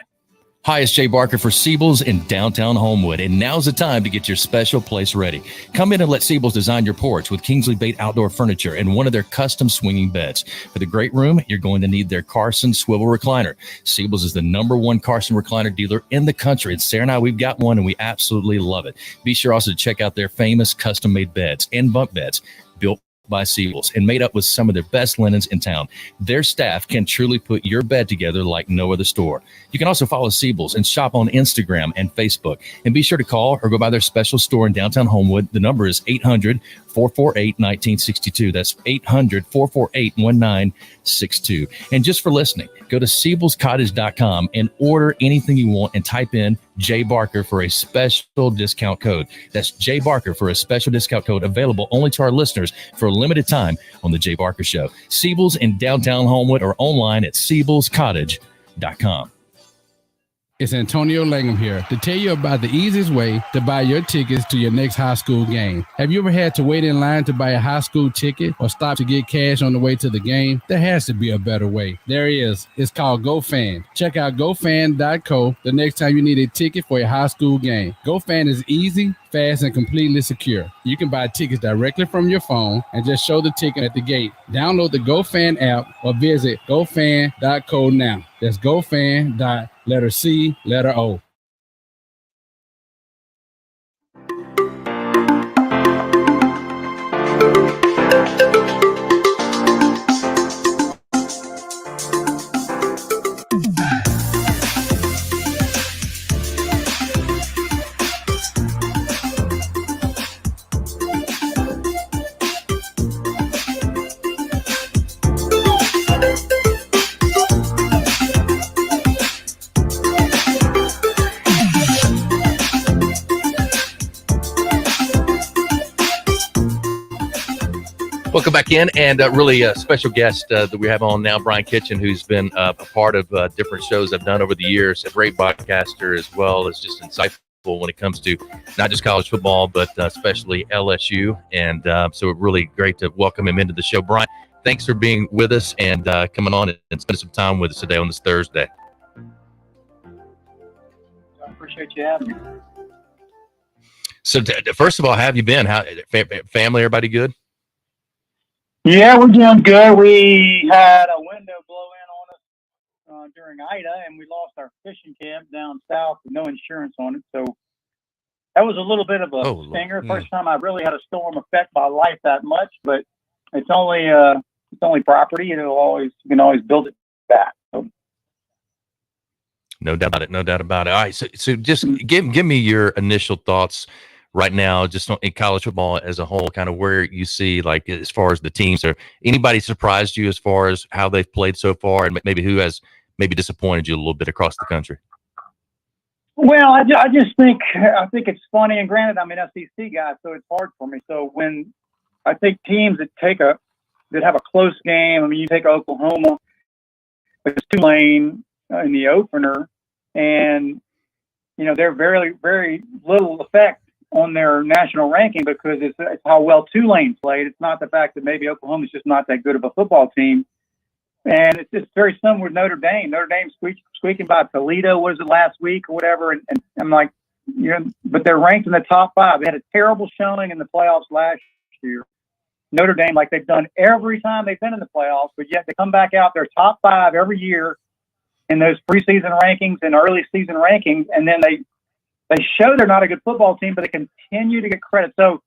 Hi, it's Jay Barker for Siebel's in downtown Homewood, and now's the time to get your special place ready. Come in and let Siebel's design your porch with Kingsley Bait outdoor furniture and one of their custom swinging beds. For the great room, you're going to need their Carson swivel recliner. Siebel's is the #1 Carson recliner dealer in the country, and Sarah and I, we've got one, and we absolutely love it. Be sure also to check out their famous custom-made beds and bunk beds built by Siebel's and made up with some of their best linens in town. Their staff can truly put your bed together like no other store. You can also follow Siebel's and shop on Instagram and Facebook. And be sure to call or go by their special store in downtown Homewood. The number is 800-448-1962. That's 800-448-1962. And just for listening, go to SiebelsCottage.com and order anything you want and type in J Barker for a special discount code. That's J Barker for a special discount code available only to our listeners for a limited time on the J Barker Show. Siebel's in downtown Homewood or online at SiebelsCottage.com. It's Antonio Langham here to tell you about the easiest way to buy your tickets to your next high school game. Have you ever had to wait in line to buy a high school ticket or stop to get cash on the way to the game? There has to be a better way. There is. It's called GoFan. Check out GoFan.co the next time you need a ticket for a high school game. GoFan is easy, fast, and completely secure. You can buy tickets directly from your phone and just show the ticket at the gate. Download the GoFan app or visit GoFan.co now. That's GoFan.co. Letter C, letter O. Welcome back in, and really a special guest that we have on now, Brian Kitchen, who's been a part of different shows I've done over the years, a great broadcaster as well as just insightful when it comes to not just college football, but especially LSU. And so really great to welcome him into the show. Brian, thanks for being with us and coming on and spending some time with us today on this Thursday. I appreciate you having me. So first of all, how have you been? How family, everybody good? Yeah, we're doing good. We had a window blow in on us during Ida, and we lost our fishing camp down south with no insurance on it. So that was a little bit of a stinger. First time I really had a storm affect my life that much, but it's only property. You can always build it back. So. No doubt about it. No doubt about it. All right. So just give me your initial thoughts right now, just in college football as a whole, kind of where you see, like, as far as the teams, or anybody surprised you as far as how they've played so far, and maybe who has maybe disappointed you a little bit across the country? Well, I just think it's funny, and granted, I'm an SEC guy, so it's hard for me. So when I think teams that take a that have a close game. I mean, you take Oklahoma, it's Tulane in the opener, and they're very, very little effect on their national ranking because it's how well Tulane played. It's not the fact that maybe Oklahoma's just not that good of a football team. And it's very similar with Notre Dame. Notre Dame squeaking by Toledo, was it last week or whatever? And I'm like, but they're ranked in the top 5. They had a terrible showing in the playoffs last year. Notre Dame, like they've done every time they've been in the playoffs, but yet they come back out, they're top 5 every year in those preseason rankings and early season rankings, and then they show they're not a good football team, but they continue to get credit. So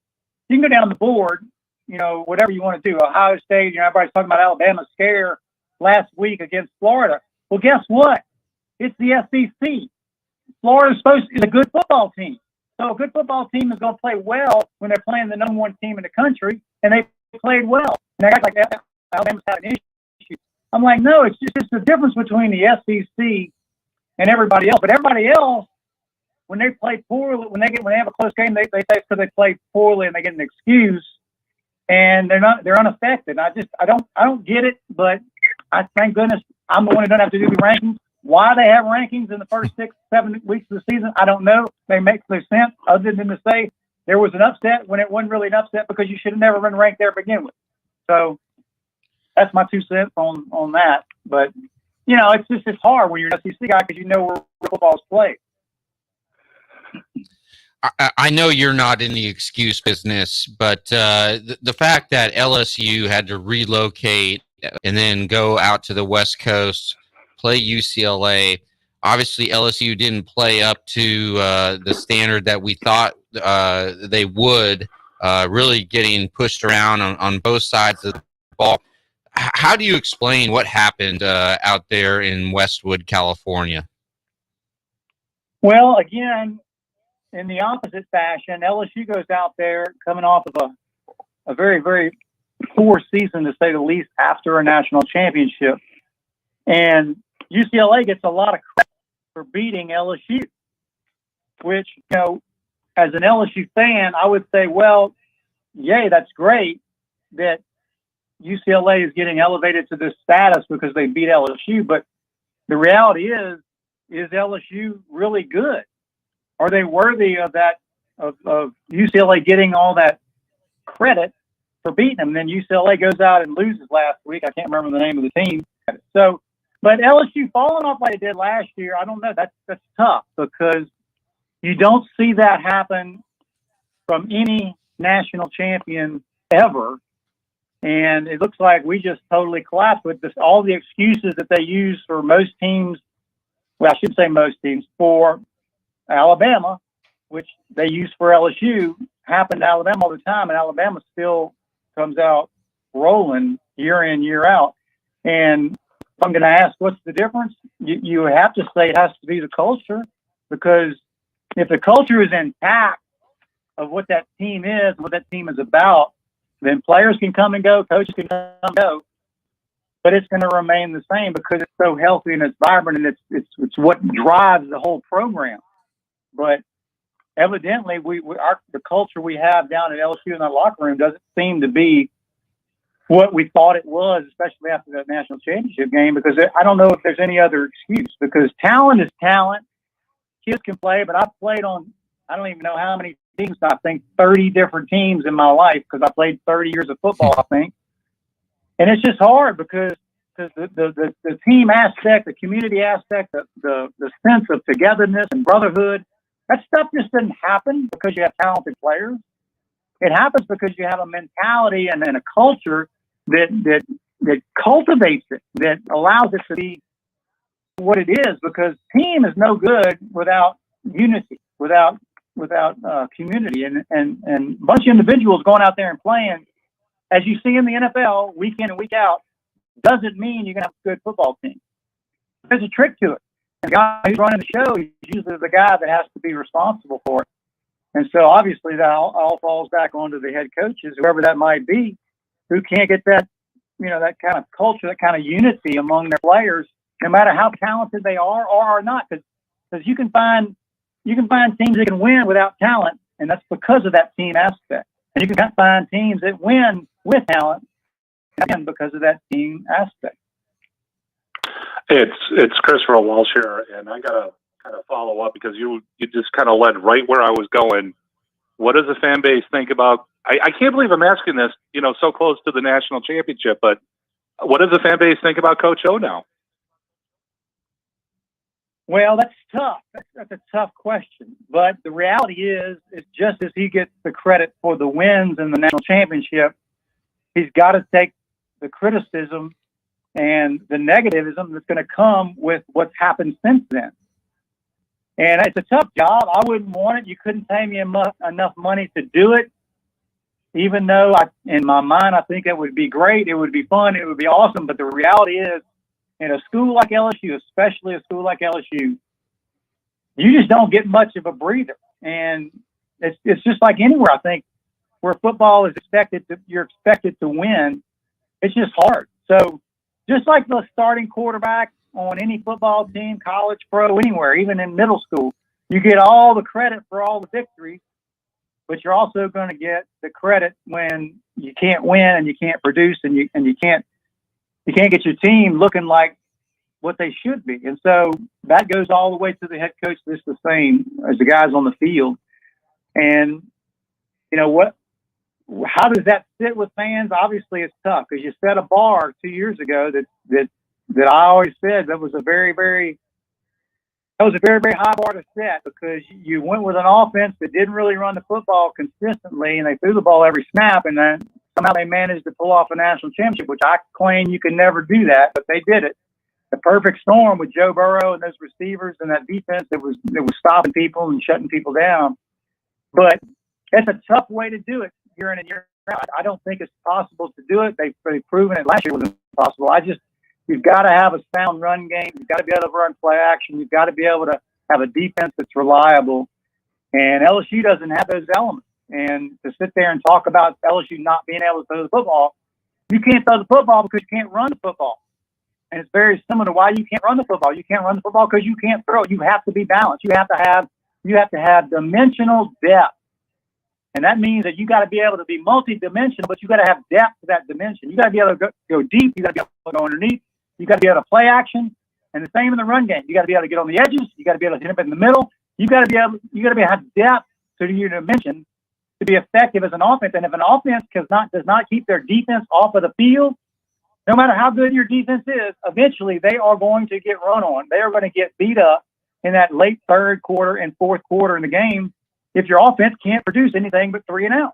you can go down the board, whatever you want to do. Ohio State, everybody's talking about Alabama scare last week against Florida. Well, guess what? It's the SEC. Florida is a good football team. So a good football team is going to play well when they're playing the number 1 team in the country, and they played well. And they act like Alabama's had an issue. I'm like, no, it's just the difference between the SEC and everybody else. But everybody else, when they play poorly, when they have a close game, they say it's because they played poorly and they get an excuse, and they're unaffected. I don't get it, but I thank goodness I'm the one who doesn't have to do the rankings. Why they have rankings in the first 6-7 weeks of the season, I don't know. They make no sense other than to say there was an upset when it wasn't really an upset because you should have never been ranked there to begin with. So that's my 2 cents on that. But, it's hard when you're an SEC guy because you know where football's played. I know you're not in the excuse business, but the fact that LSU had to relocate and then go out to the West Coast, play UCLA. Obviously, LSU didn't play up to the standard that we thought they would, really getting pushed around on both sides of the ball. How do you explain what happened out there in Westwood, California? Well, again, in the opposite fashion, LSU goes out there coming off of a very, very poor season, to say the least, after a national championship. And UCLA gets a lot of credit for beating LSU, which, as an LSU fan, I would say, well, yay, that's great that UCLA is getting elevated to this status because they beat LSU. But the reality is LSU really good? Are they worthy of that, of UCLA getting all that credit for beating them? And then UCLA goes out and loses last week. I can't remember the name of the team. So, but LSU falling off like they did last year, I don't know. That's tough because you don't see that happen from any national champion ever. And it looks like we just totally collapsed with all the excuses that they use for most teams. Well, I should say most teams, for Alabama, which they use for LSU, happen to Alabama all the time, and Alabama still comes out rolling year in, year out. And if I'm going to ask what's the difference, you have to say it has to be the culture, because if the culture is intact of what that team is, what that team is about, then players can come and go, coaches can come and go, but it's going to remain the same because it's so healthy and it's vibrant, and it's what drives the whole program. But evidently, the culture we have down at LSU in that locker room doesn't seem to be what we thought it was, especially after that national championship game, because I don't know if there's any other excuse, because talent is talent. Kids can play, but I've played on, I don't even know how many teams, I think 30 different teams in my life, because I played 30 years of football, I think. And it's just hard because the team aspect, the community aspect, the sense of togetherness and brotherhood, that stuff just doesn't happen because you have talented players. It happens because you have a mentality and a culture that cultivates it, that allows it to be what it is, because team is no good without unity, without community, and a bunch of individuals going out there and playing, as you see in the NFL week in and week out, doesn't mean you're going to have a good football team. There's a trick to it. The guy who's running the show is usually the guy that has to be responsible for it. And so obviously that all falls back onto the head coaches, whoever that might be, who can't get that, that kind of culture, that kind of unity among their players, no matter how talented they are or are not. Because you can find teams that can win without talent, and that's because of that team aspect. And you can find teams that win with talent, and because of that team aspect. It's Christopher Walsh here, and I gotta kind of follow up because you just kind of led right where I was going. What does the fan base think about? I can't believe I'm asking this, so close to the national championship, but what does the fan base think about Coach O now? Well, that's tough. That's a tough question. But the reality is just as he gets the credit for the wins in the national championship, he's got to take the criticism and the negativism that's going to come with what's happened since then. And it's a tough job. I wouldn't want it. You couldn't pay me enough money to do it, even though in my mind, I think it would be great. It would be fun. It would be awesome. But the reality is, in a school like LSU, especially a school like LSU, you just don't get much of a breather. And it's just like anywhere, I think, where football is you're expected to win. It's just hard. So just like the starting quarterback on any football team, college, pro, anywhere, even in middle school, you get all the credit for all the victories, but you're also going to get the credit when you can't win and you can't produce and you can't get your team looking like what they should be. And so that goes all the way to the head coach that's the same as the guys on the field. And how does that sit with fans? Obviously it's tough because you set a bar 2 years ago that I always said that was a very, very high bar to set, because you went with an offense that didn't really run the football consistently and they threw the ball every snap, and then somehow they managed to pull off a national championship, which I claim you can never do that, but they did it. The perfect storm with Joe Burrow and those receivers and that defense that was stopping people and shutting people down. But it's a tough way to do it year in and year out. I don't think it's possible to do it. They've proven it last year was impossible. You've got to have a sound run game. You've got to be able to run play action. You've got to be able to have a defense that's reliable. And LSU doesn't have those elements. And to sit there and talk about LSU not being able to throw the football, you can't throw the football because you can't run the football. And it's very similar to why you can't run the football. You can't run the football because you can't throw it. You have to be balanced. You have to have dimensional depth. And that means that you got to be able to be multi-dimensional, but you got to have depth to that dimension. You got to be able to go deep. You got to be able to go underneath. You got to be able to play action. And the same in the run game. You got to be able to get on the edges. You got to be able to hit up in the middle. You got to be able to have depth to your dimension to be effective as an offense. And if an offense does not keep their defense off of the field, no matter how good your defense is, eventually they are going to get run on. They are going to get beat up in that late third quarter and fourth quarter in the game if your offense can't produce anything but 3 and out.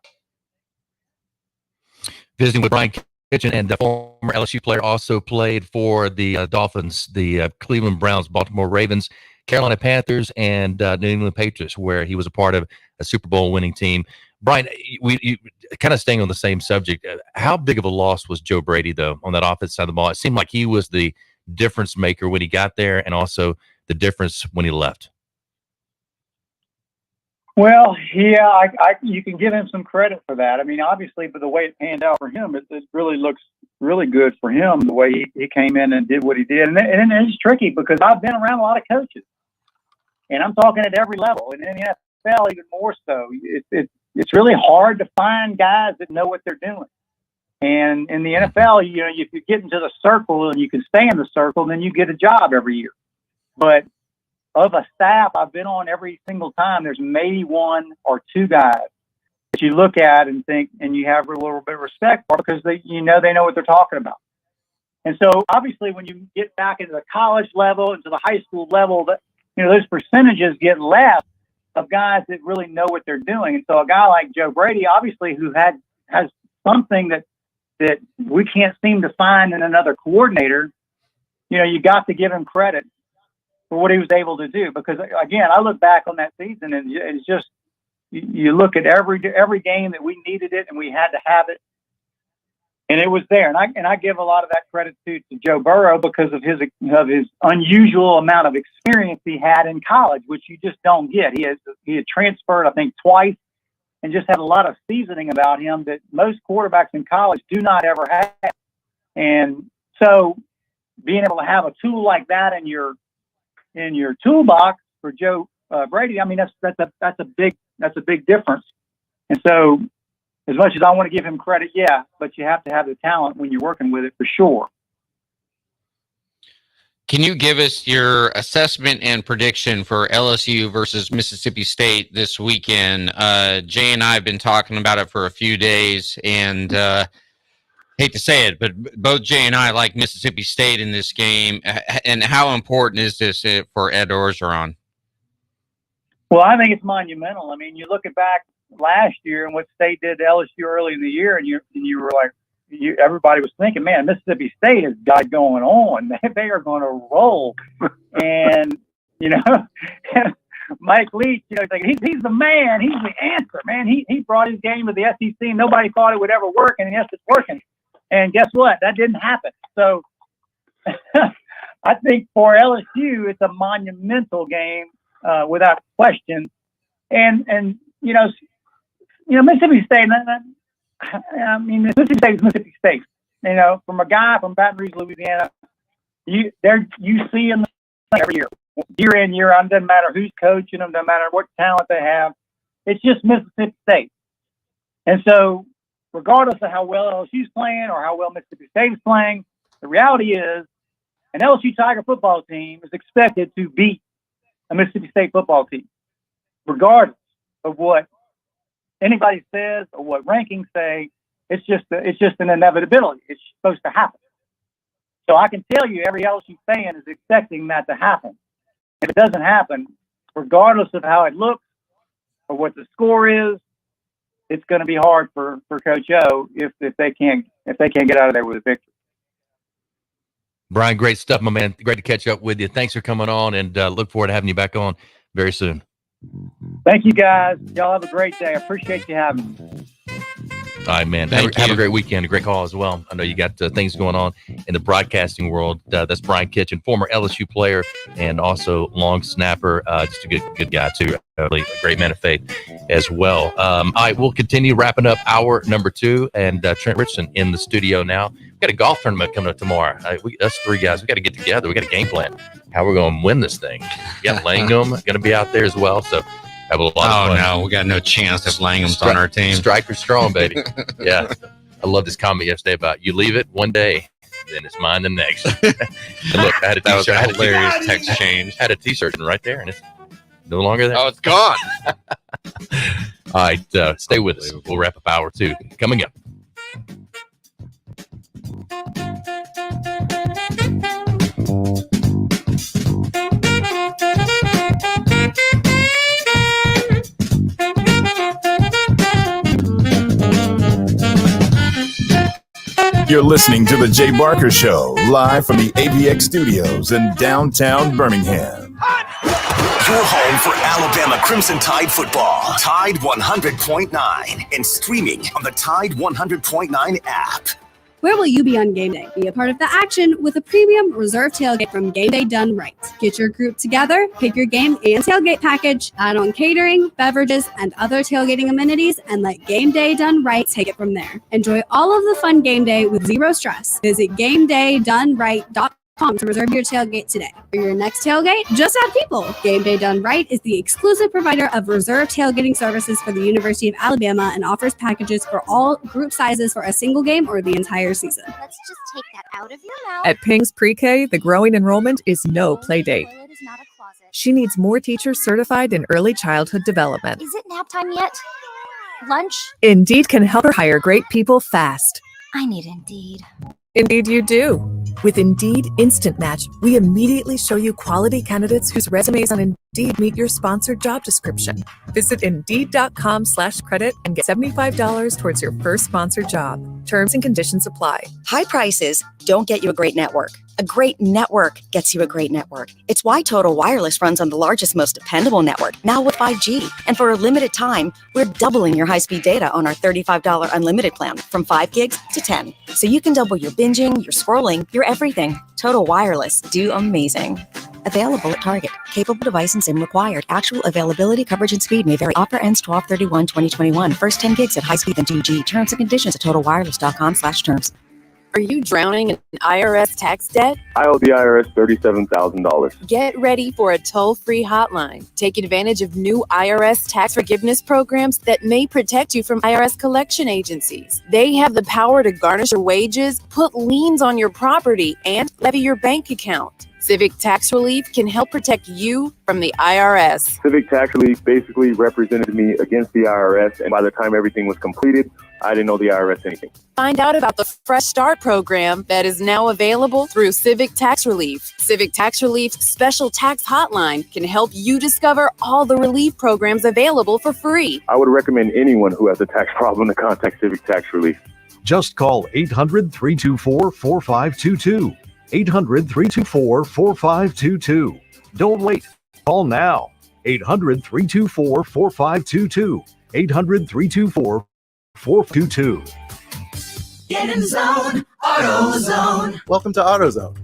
Visiting with Brian Kitchen, and the former LSU player, also played for the Dolphins, the Cleveland Browns, Baltimore Ravens, Carolina Panthers, and New England Patriots, where he was a part of a Super Bowl winning team. Brian, you kind of staying on the same subject, how big of a loss was Joe Brady, though, on that offensive side of the ball? It seemed like he was the difference maker when he got there and also the difference when he left. Well, yeah, you can give him some credit for that. I mean, obviously, but the way it panned out for him, it really looks really good for him, the way he came in and did what he did. And it's tricky because I've been around a lot of coaches, and I'm talking at every level, and in the NFL even more so. It's really hard to find guys that know what they're doing. And in the NFL, if you get into the circle and you can stay in the circle, then you get a job every year. But of a staff I've been on every single time, there's maybe 1 or 2 guys that you look at and think, and you have a little bit of respect for, because they know what they're talking about. And so obviously when you get back into the college level, into the high school level, those percentages get less of guys that really know what they're doing. And so a guy like Joe Brady, obviously, who has something that we can't seem to find in another coordinator, you got to give him credit for what he was able to do. Because again, I look back on that season and it's just, you look at every game that we needed it and we had to have it, and it was there. And I give a lot of that credit to Joe Burrow because of his unusual amount of experience he had in college, which you just don't get. He had transferred, I think, twice, and just had a lot of seasoning about him that most quarterbacks in college do not ever have. And so being able to have a tool like that in your toolbox for Joe Brady, I mean, that's a big difference. And so as much as I want to give him credit, yeah, but you have to have the talent when you're working with it for sure. Can you give us your assessment and prediction for LSU versus Mississippi State this weekend? Jay and I have been talking about it for a few days, and hate to say it, but both Jay and I like Mississippi State in this game. And how important is this for Ed Orgeron? Well, I think it's monumental. I mean, you look back last year and what State did to LSU early in the year, and you were like, everybody was thinking, man, Mississippi State has got it going on. They are going to roll. And, Mike Leach, he's the man. He's the answer, man. He brought his game to the SEC. Nobody thought it would ever work, and yes, it's working. And guess what? That didn't happen. So I think for LSU, it's a monumental game without question. And Mississippi State, Mississippi State is Mississippi State. From a guy from Baton Rouge, Louisiana, you see him every year in, year out. It doesn't matter who's coaching them, doesn't matter what talent they have. It's just Mississippi State. And so, regardless of how well LSU's playing or how well Mississippi State is playing, the reality is an LSU Tiger football team is expected to beat a Mississippi State football team, regardless of what anybody says or what rankings say. It's just an inevitability. It's supposed to happen. So I can tell you, every LSU fan is expecting that to happen. If it doesn't happen, regardless of how it looks or what the score is, it's going to be hard for Coach O if they can't get out of there with a victory. Brian, great stuff, my man. Great to catch up with you. Thanks for coming on, and look forward to having you back on very soon. Thank you, guys. Y'all have a great day. I appreciate you having me. All right, man. Have a great weekend. A great call as well. I know you got things going on in the broadcasting world. That's Brian Kitchen, former LSU player and also long snapper. Just a good guy, too. Really a great man of faith as well. All right, we'll continue wrapping up hour number 2. And Trent Richardson in the studio now. We've got a golf tournament coming up tomorrow. Us 3 guys, we got to get together. We got a game plan how we're going to win this thing. We got Langham going to be out there as well. So have a lot of fun. No, we got no chance if Langham's on our team. Striker strong, baby. Yeah. I love this comment yesterday about you leave it one day, then it's mine the next. And look, I had a That was t-shirt. a hilarious text change. Had a t-shirt right there, and it's no longer there. Oh, it's gone. All right, stay with us. We'll wrap up hour 2. Coming up. You're listening to The Jay Barker Show, live from the AVX studios in downtown Birmingham. Your home for Alabama Crimson Tide football. Tide 100.9 and streaming on the Tide 100.9 app. Where will you be on game day? Be a part of the action with a premium reserve tailgate from Game Day Done Right. Get your group together, pick your game and tailgate package, add on catering, beverages, and other tailgating amenities, and let Game Day Done Right take it from there. Enjoy all of the fun game day with zero stress. Visit GameDayDoneRight.com to reserve your tailgate today. For your next tailgate, just add people. Game Day Done Right is the exclusive provider of reserve tailgating services for the University of Alabama and offers packages for all group sizes for a single game or the entire season. Let's just take that out of your mouth. At Ping's Pre-K, the growing enrollment is no play date. Toilet is not a closet. She needs more teachers certified in early childhood development. Is it nap time yet? Lunch? Indeed can help her hire great people fast. I need Indeed. Indeed you do. With Indeed Instant Match, we immediately show you quality candidates whose resumes on Indeed meet your sponsored job description. Visit Indeed.com/credit and get $75 towards your first sponsored job. Terms and conditions apply. High prices don't get you a great network. A great network gets you a great network. It's why Total Wireless runs on the largest, most dependable network, now with 5G. And for a limited time, we're doubling your high-speed data on our $35 unlimited plan from 5 gigs to 10. So you can double your binging, your scrolling, your everything. Total Wireless. Do amazing. Available at Target. Capable device and SIM required. Actual availability, coverage, and speed may vary. Offer ends 12/31/2021. First 10 gigs at high speed than 2G. Terms and conditions at totalwireless.com/terms. Are you drowning in IRS tax debt? I owe the IRS $37,000. Get ready for a toll-free hotline. Take advantage of new IRS tax forgiveness programs that may protect you from IRS collection agencies. They have the power to garnish your wages, put liens on your property, and levy your bank account. Civic Tax Relief can help protect you from the IRS. Civic Tax Relief basically represented me against the IRS, and by the time everything was completed, I didn't owe the IRS anything. Find out about the Fresh Start program that is now available through Civic Tax Relief. Civic Tax Relief's special tax hotline can help you discover all the relief programs available for free. I would recommend anyone who has a tax problem to contact Civic Tax Relief. Just call 800-324-4522. 800-324-4522. Don't wait. Call now. 800-324-4522. 800-324-4522. Get in zone, AutoZone. Welcome to AutoZone.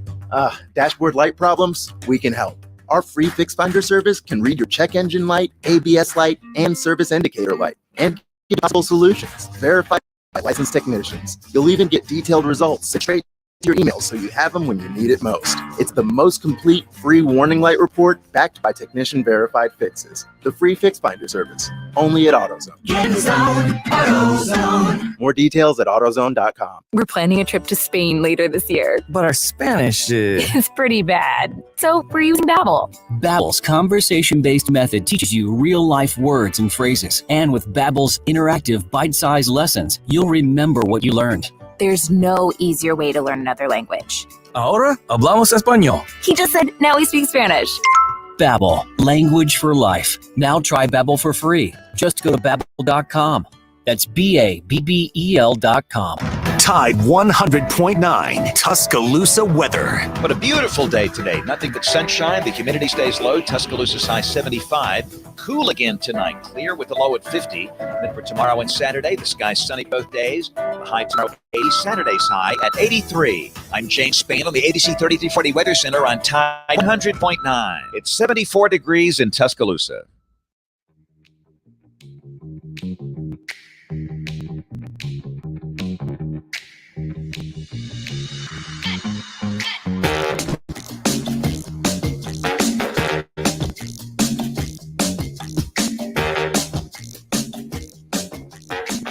Dashboard light problems? We can help. Our free fix finder service can read your check engine light, ABS light, and service indicator light, and give possible solutions verified by licensed technicians. You'll even get detailed results straight to your email so you have them when you need it most. It's the most complete free warning light report backed by technician verified fixes. The free fix finder service, only at AutoZone. Get in zone, AutoZone. More details at AutoZone.com. We're planning a trip to Spain later this year. But our Spanish is... It's pretty bad. So we're using Babbel. Babbel's conversation-based method teaches you real-life words and phrases. And with Babbel's interactive bite-sized lessons, you'll remember what you learned. There's no easier way to learn another language. Ahora hablamos español. He just said, now we speak Spanish. Babbel, language for life. Now try Babbel for free. Just go to Babbel.com. That's Babbel.com. Tide 100.9 Tuscaloosa weather. But a beautiful day today. Nothing but sunshine. The humidity stays low. Tuscaloosa's high 75. Cool again tonight. Clear with the low at 50. Then for tomorrow and Saturday, the sky's sunny both days. The high tomorrow 80. Saturday's high at 83. I'm James Spain on the ABC 3340 Weather Center on Tide 100.9. It's 74 degrees in Tuscaloosa.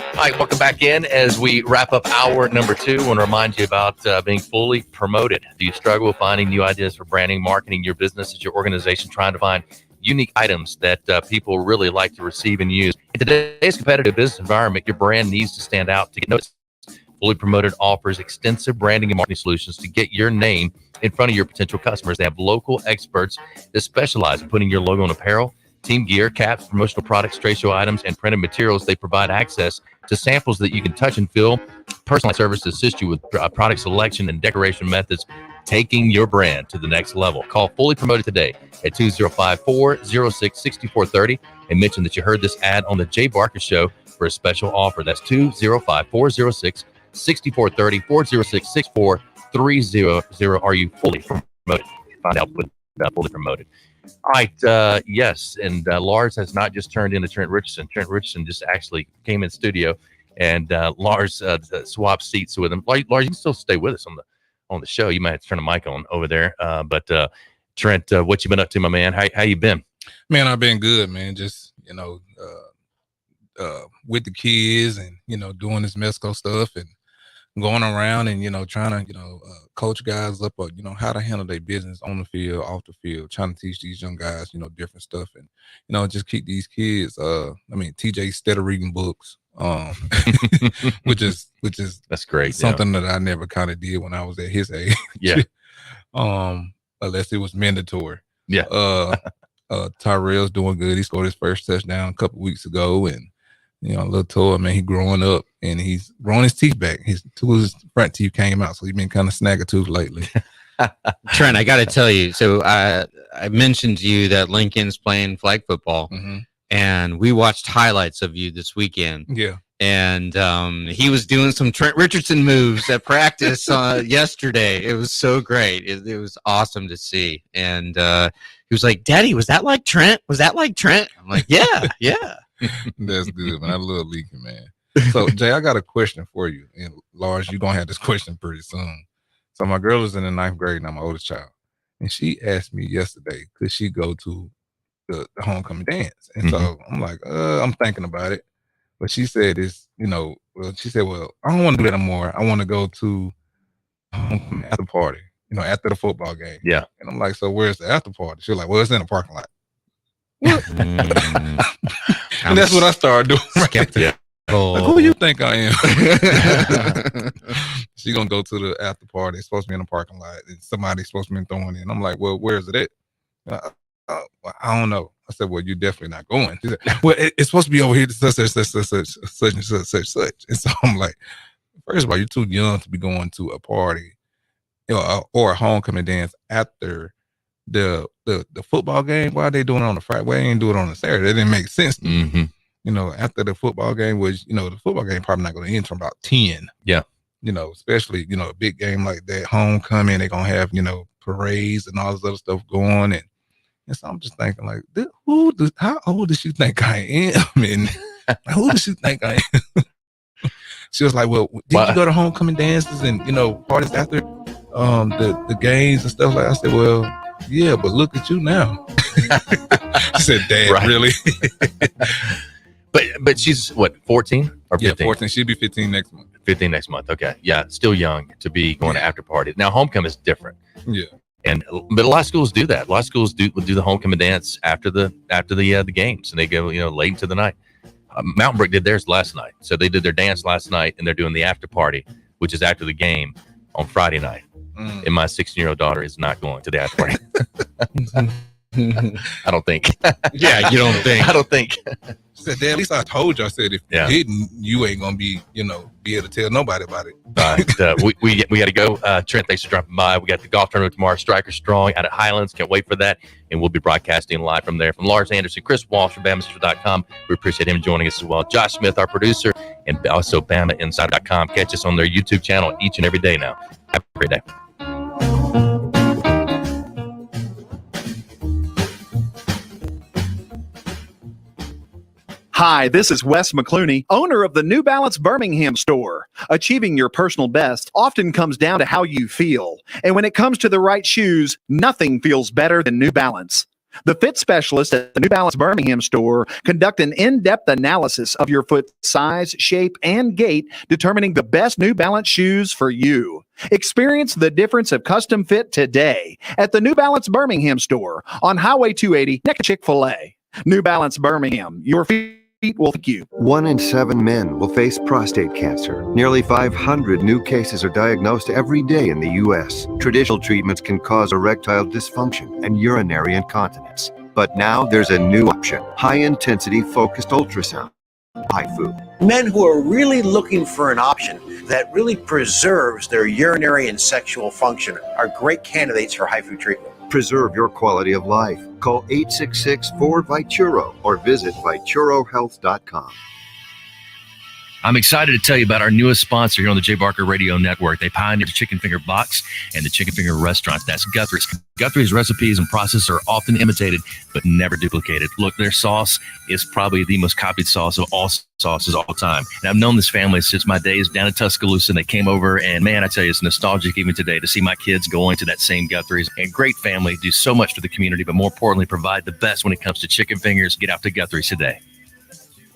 All right, welcome back in as we wrap up hour number 2. I want to remind you about being fully promoted. Do you struggle with finding new ideas for branding, marketing your business? Is your organization trying to find unique items that people really like to receive and use? In today's competitive business environment, your brand needs to stand out to get noticed. Fully Promoted offers extensive branding and marketing solutions to get your name in front of your potential customers. They have local experts that specialize in putting your logo on apparel, team gear, caps, promotional products, trade show items, and printed materials. They provide access to samples that you can touch and feel. Personalized service to assist you with product selection and decoration methods, taking your brand to the next level. Call Fully Promoted today at 205-406-6430 and mention that you heard this ad on the Jay Barker Show for a special offer. That's 205-406-6430, 406-6430. Are you fully promoted? Find out with Fully Promoted. All right, yes, and Lars has not just turned into Trent Richardson. Trent Richardson just actually came in studio, and Lars swapped seats with him. Lars, you can still stay with us on the show. You might have to turn the mic on over there. But Trent, what you been up to, my man? How you been? Man, I've been good, man. Just with the kids and doing this Mesco stuff and going around and trying to coach guys up on how to handle their business on the field, off the field, trying to teach these young guys different stuff and just keep these kids TJ steady reading books, which is that's great, something that I never kind of did when I was at his age. Yeah. Unless it was mandatory. Yeah. Tyrell's doing good. He scored his first touchdown a couple weeks ago, and little toy, man, he growing up and he's growing his teeth back. His front teeth came out, so he's been kind of snagging tooth lately. Trent, I got to tell you, so I mentioned to you that Lincoln's playing flag football, and we watched highlights of you this weekend. Yeah. And he was doing some Trent Richardson moves at practice yesterday. It was so great. It was awesome to see. And he was like, "Daddy, was that like Trent? Was that like Trent?" I'm like, "Yeah, yeah." That's good, man. I love Lincoln, man. So Jay, I got a question for you, and Lars, you're gonna have this question pretty soon. So my girl is in the 9th grade now, my oldest child, and she asked me yesterday, could she go to the homecoming dance? And so I'm like, I'm thinking about it, but she said she said, well, I don't want to do that anymore. I want to go to homecoming after party, after the football game. Yeah. And I'm like, so where's the after party? She's like, well, it's in the parking lot. And that's what I started doing. Right? Yeah. Like, who you think I am? She gonna go to the after party. It's supposed to be in the parking lot, and somebody's supposed to be throwing in. I'm like, well, where's it at? Well, I don't know. I said, well, you're definitely not going. She said, well, it's supposed to be over here, such and such. And so I'm like, first of all, you're too young to be going to a party, or a homecoming dance after the football game. Why are they doing it on a Friday? Why they ain't do it on a Saturday? It didn't make sense to me. After the football game, which the football game probably not going to end from about 10. Yeah. Especially a big game like that, homecoming, they're gonna have parades and all this other stuff going, and so I'm just thinking like, how old does she think I am? And who does she think I am? She was like, well, did you go to homecoming dances and parties after the games and stuff like that? I said, well, yeah, but look at you now. She said, Dad, right. Really? But she's what, 14 or 15? Yeah, 14. She'll be 15 next month. 15 next month. Okay. Yeah, still young to be going to after party. Now homecoming is different. Yeah. But a lot of schools do that. A lot of schools do the homecoming dance after the games, and they go late into the night. Mountain Brook did theirs last night, so they did their dance last night, and they're doing the after party, which is after the game on Friday night. And my 16-year-old daughter is not going to the after party. I don't think. Yeah, you don't think. I don't think. Said, Dad, at least I told you. I said, if you didn't, you ain't gonna be able to tell nobody about it. We got to go. Trent, thanks for dropping by. We got the golf tournament tomorrow. Striker Strong out at Highlands. Can't wait for that. And we'll be broadcasting live from there. From Lars Anderson, Chris Walsh from BamaInsider.com. We appreciate him joining us as well. Josh Smith, our producer, and also BamaInsider.com. Catch us on their YouTube channel each and every day now. Have a great day. Hi, this is Wes McClooney, owner of the New Balance Birmingham store. Achieving your personal best often comes down to how you feel. And when it comes to the right shoes, nothing feels better than New Balance. The fit specialists at the New Balance Birmingham store conduct an in-depth analysis of your foot size, shape, and gait, determining the best New Balance shoes for you. Experience the difference of custom fit today at the New Balance Birmingham store on Highway 280 next to Chick-fil-A. New Balance Birmingham, your feet will thank you. 1 in 7 men will face prostate cancer. Nearly 500 new cases are diagnosed every day in the U.S. Traditional treatments can cause erectile dysfunction and urinary incontinence. But now there's a new option. High-intensity focused ultrasound. HIFU. Men who are really looking for an option that really preserves their urinary and sexual function are great candidates for HIFU treatment. Preserve your quality of life. Call 866-4-VITURO or visit VituroHealth.com. I'm excited to tell you about our newest sponsor here on the Jay Barker Radio Network. They pioneered the Chicken Finger Box and the Chicken Finger Restaurant. That's Guthrie's. Guthrie's recipes and processes are often imitated, but never duplicated. Look, their sauce is probably the most copied sauce of all sauces all time. And I've known this family since my days down in Tuscaloosa, and they came over, and man, I tell you, it's nostalgic even today to see my kids going to that same Guthrie's. And great family, do so much for the community, but more importantly, provide the best when it comes to chicken fingers. Get out to Guthrie's today.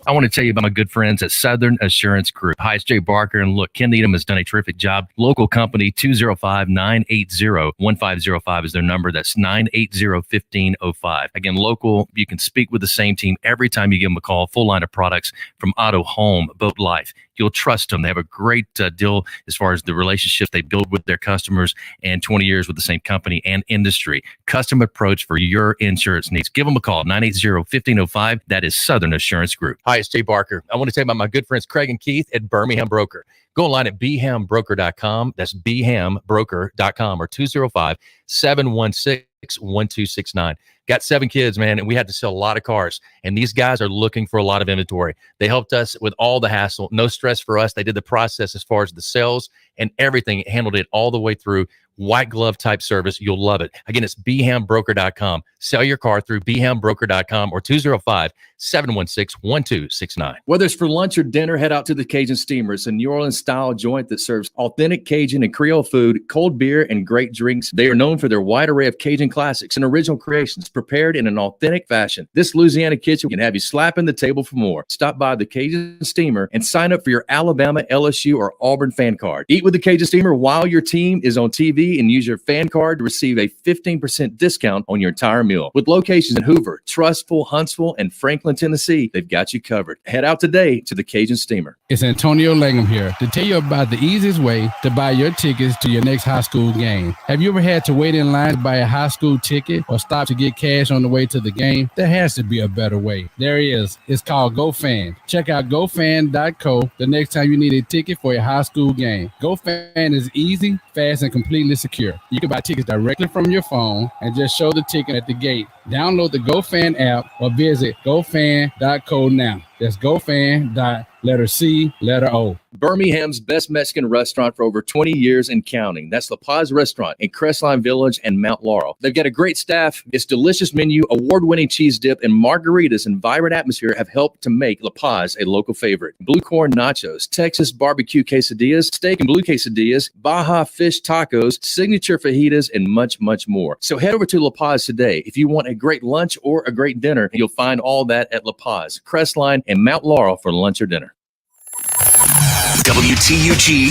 I want to tell you about my good friends at Southern Assurance Group. Hi, it's Jay Barker, and look, Ken Needham has done a terrific job. Local company, 205-980-1505 is their number. That's 980-1505. Again, local, you can speak with the same team every time you give them a call. Full line of products from auto, home, boat, life. You'll trust them. They have a great deal as far as the relationships they build with their customers, and 20 years with the same company and industry. Custom approach for your insurance needs. Give them a call, 980-1505. That is Southern Assurance Group. Hi, it's Jay Barker. I want to tell you about my good friends Craig and Keith at Birmingham Broker. Go online at bhambroker.com. That's bhambroker.com or 205-716-1269. Got 7 kids, man, and we had to sell a lot of cars. And these guys are looking for a lot of inventory. They helped us with all the hassle. No stress for us. They did the process as far as the sales and everything. Handled it all the way through. white glove type service. You'll love it. Again, it's BHAMBroker.com. Sell your car through BHAMBroker.com or 205-716-1269. Whether it's for lunch or dinner, head out to the Cajun Steamer. It's a New Orleans-style joint that serves authentic Cajun and Creole food, cold beer, and great drinks. They are known for their wide array of Cajun classics and original creations prepared in an authentic fashion. This Louisiana kitchen can have you slapping the table for more. Stop by the Cajun Steamer and sign up for your Alabama, LSU, or Auburn fan card. Eat with the Cajun Steamer while your team is on TV and use your fan card to receive a 15% discount on your entire meal. With locations in Hoover, Trustful, Huntsville, and Franklin, Tennessee, they've got you covered. Head out today to the Cajun Steamer. It's Antonio Langham here to tell you about the easiest way to buy your tickets to your next high school game. Have you ever had to wait in line to buy a high school ticket or stop to get cash on the way to the game? There has to be a better way. There is. It's called GoFan. Check out GoFan.co the next time you need a ticket for a high school game. GoFan is easy, fast, and completely secure. You can buy tickets directly from your phone and just show the ticket at the gate. Download the GoFan app or visit GoFan.co now. That's GoFan.O. Birmingham's best Mexican restaurant for over 20 years and counting. That's La Paz Restaurant in Crestline Village and Mount Laurel. They've got a great staff. Its delicious menu, award-winning cheese dip, and margaritas and vibrant atmosphere have helped to make La Paz a local favorite. Blue corn nachos, Texas barbecue quesadillas, steak and blue quesadillas, Baja fish tacos, signature fajitas, and much, much more. So head over to La Paz today. If you want a great lunch or a great dinner, you'll find all that at La Paz, Crestline, and Mount Laurel for lunch or dinner. WTUG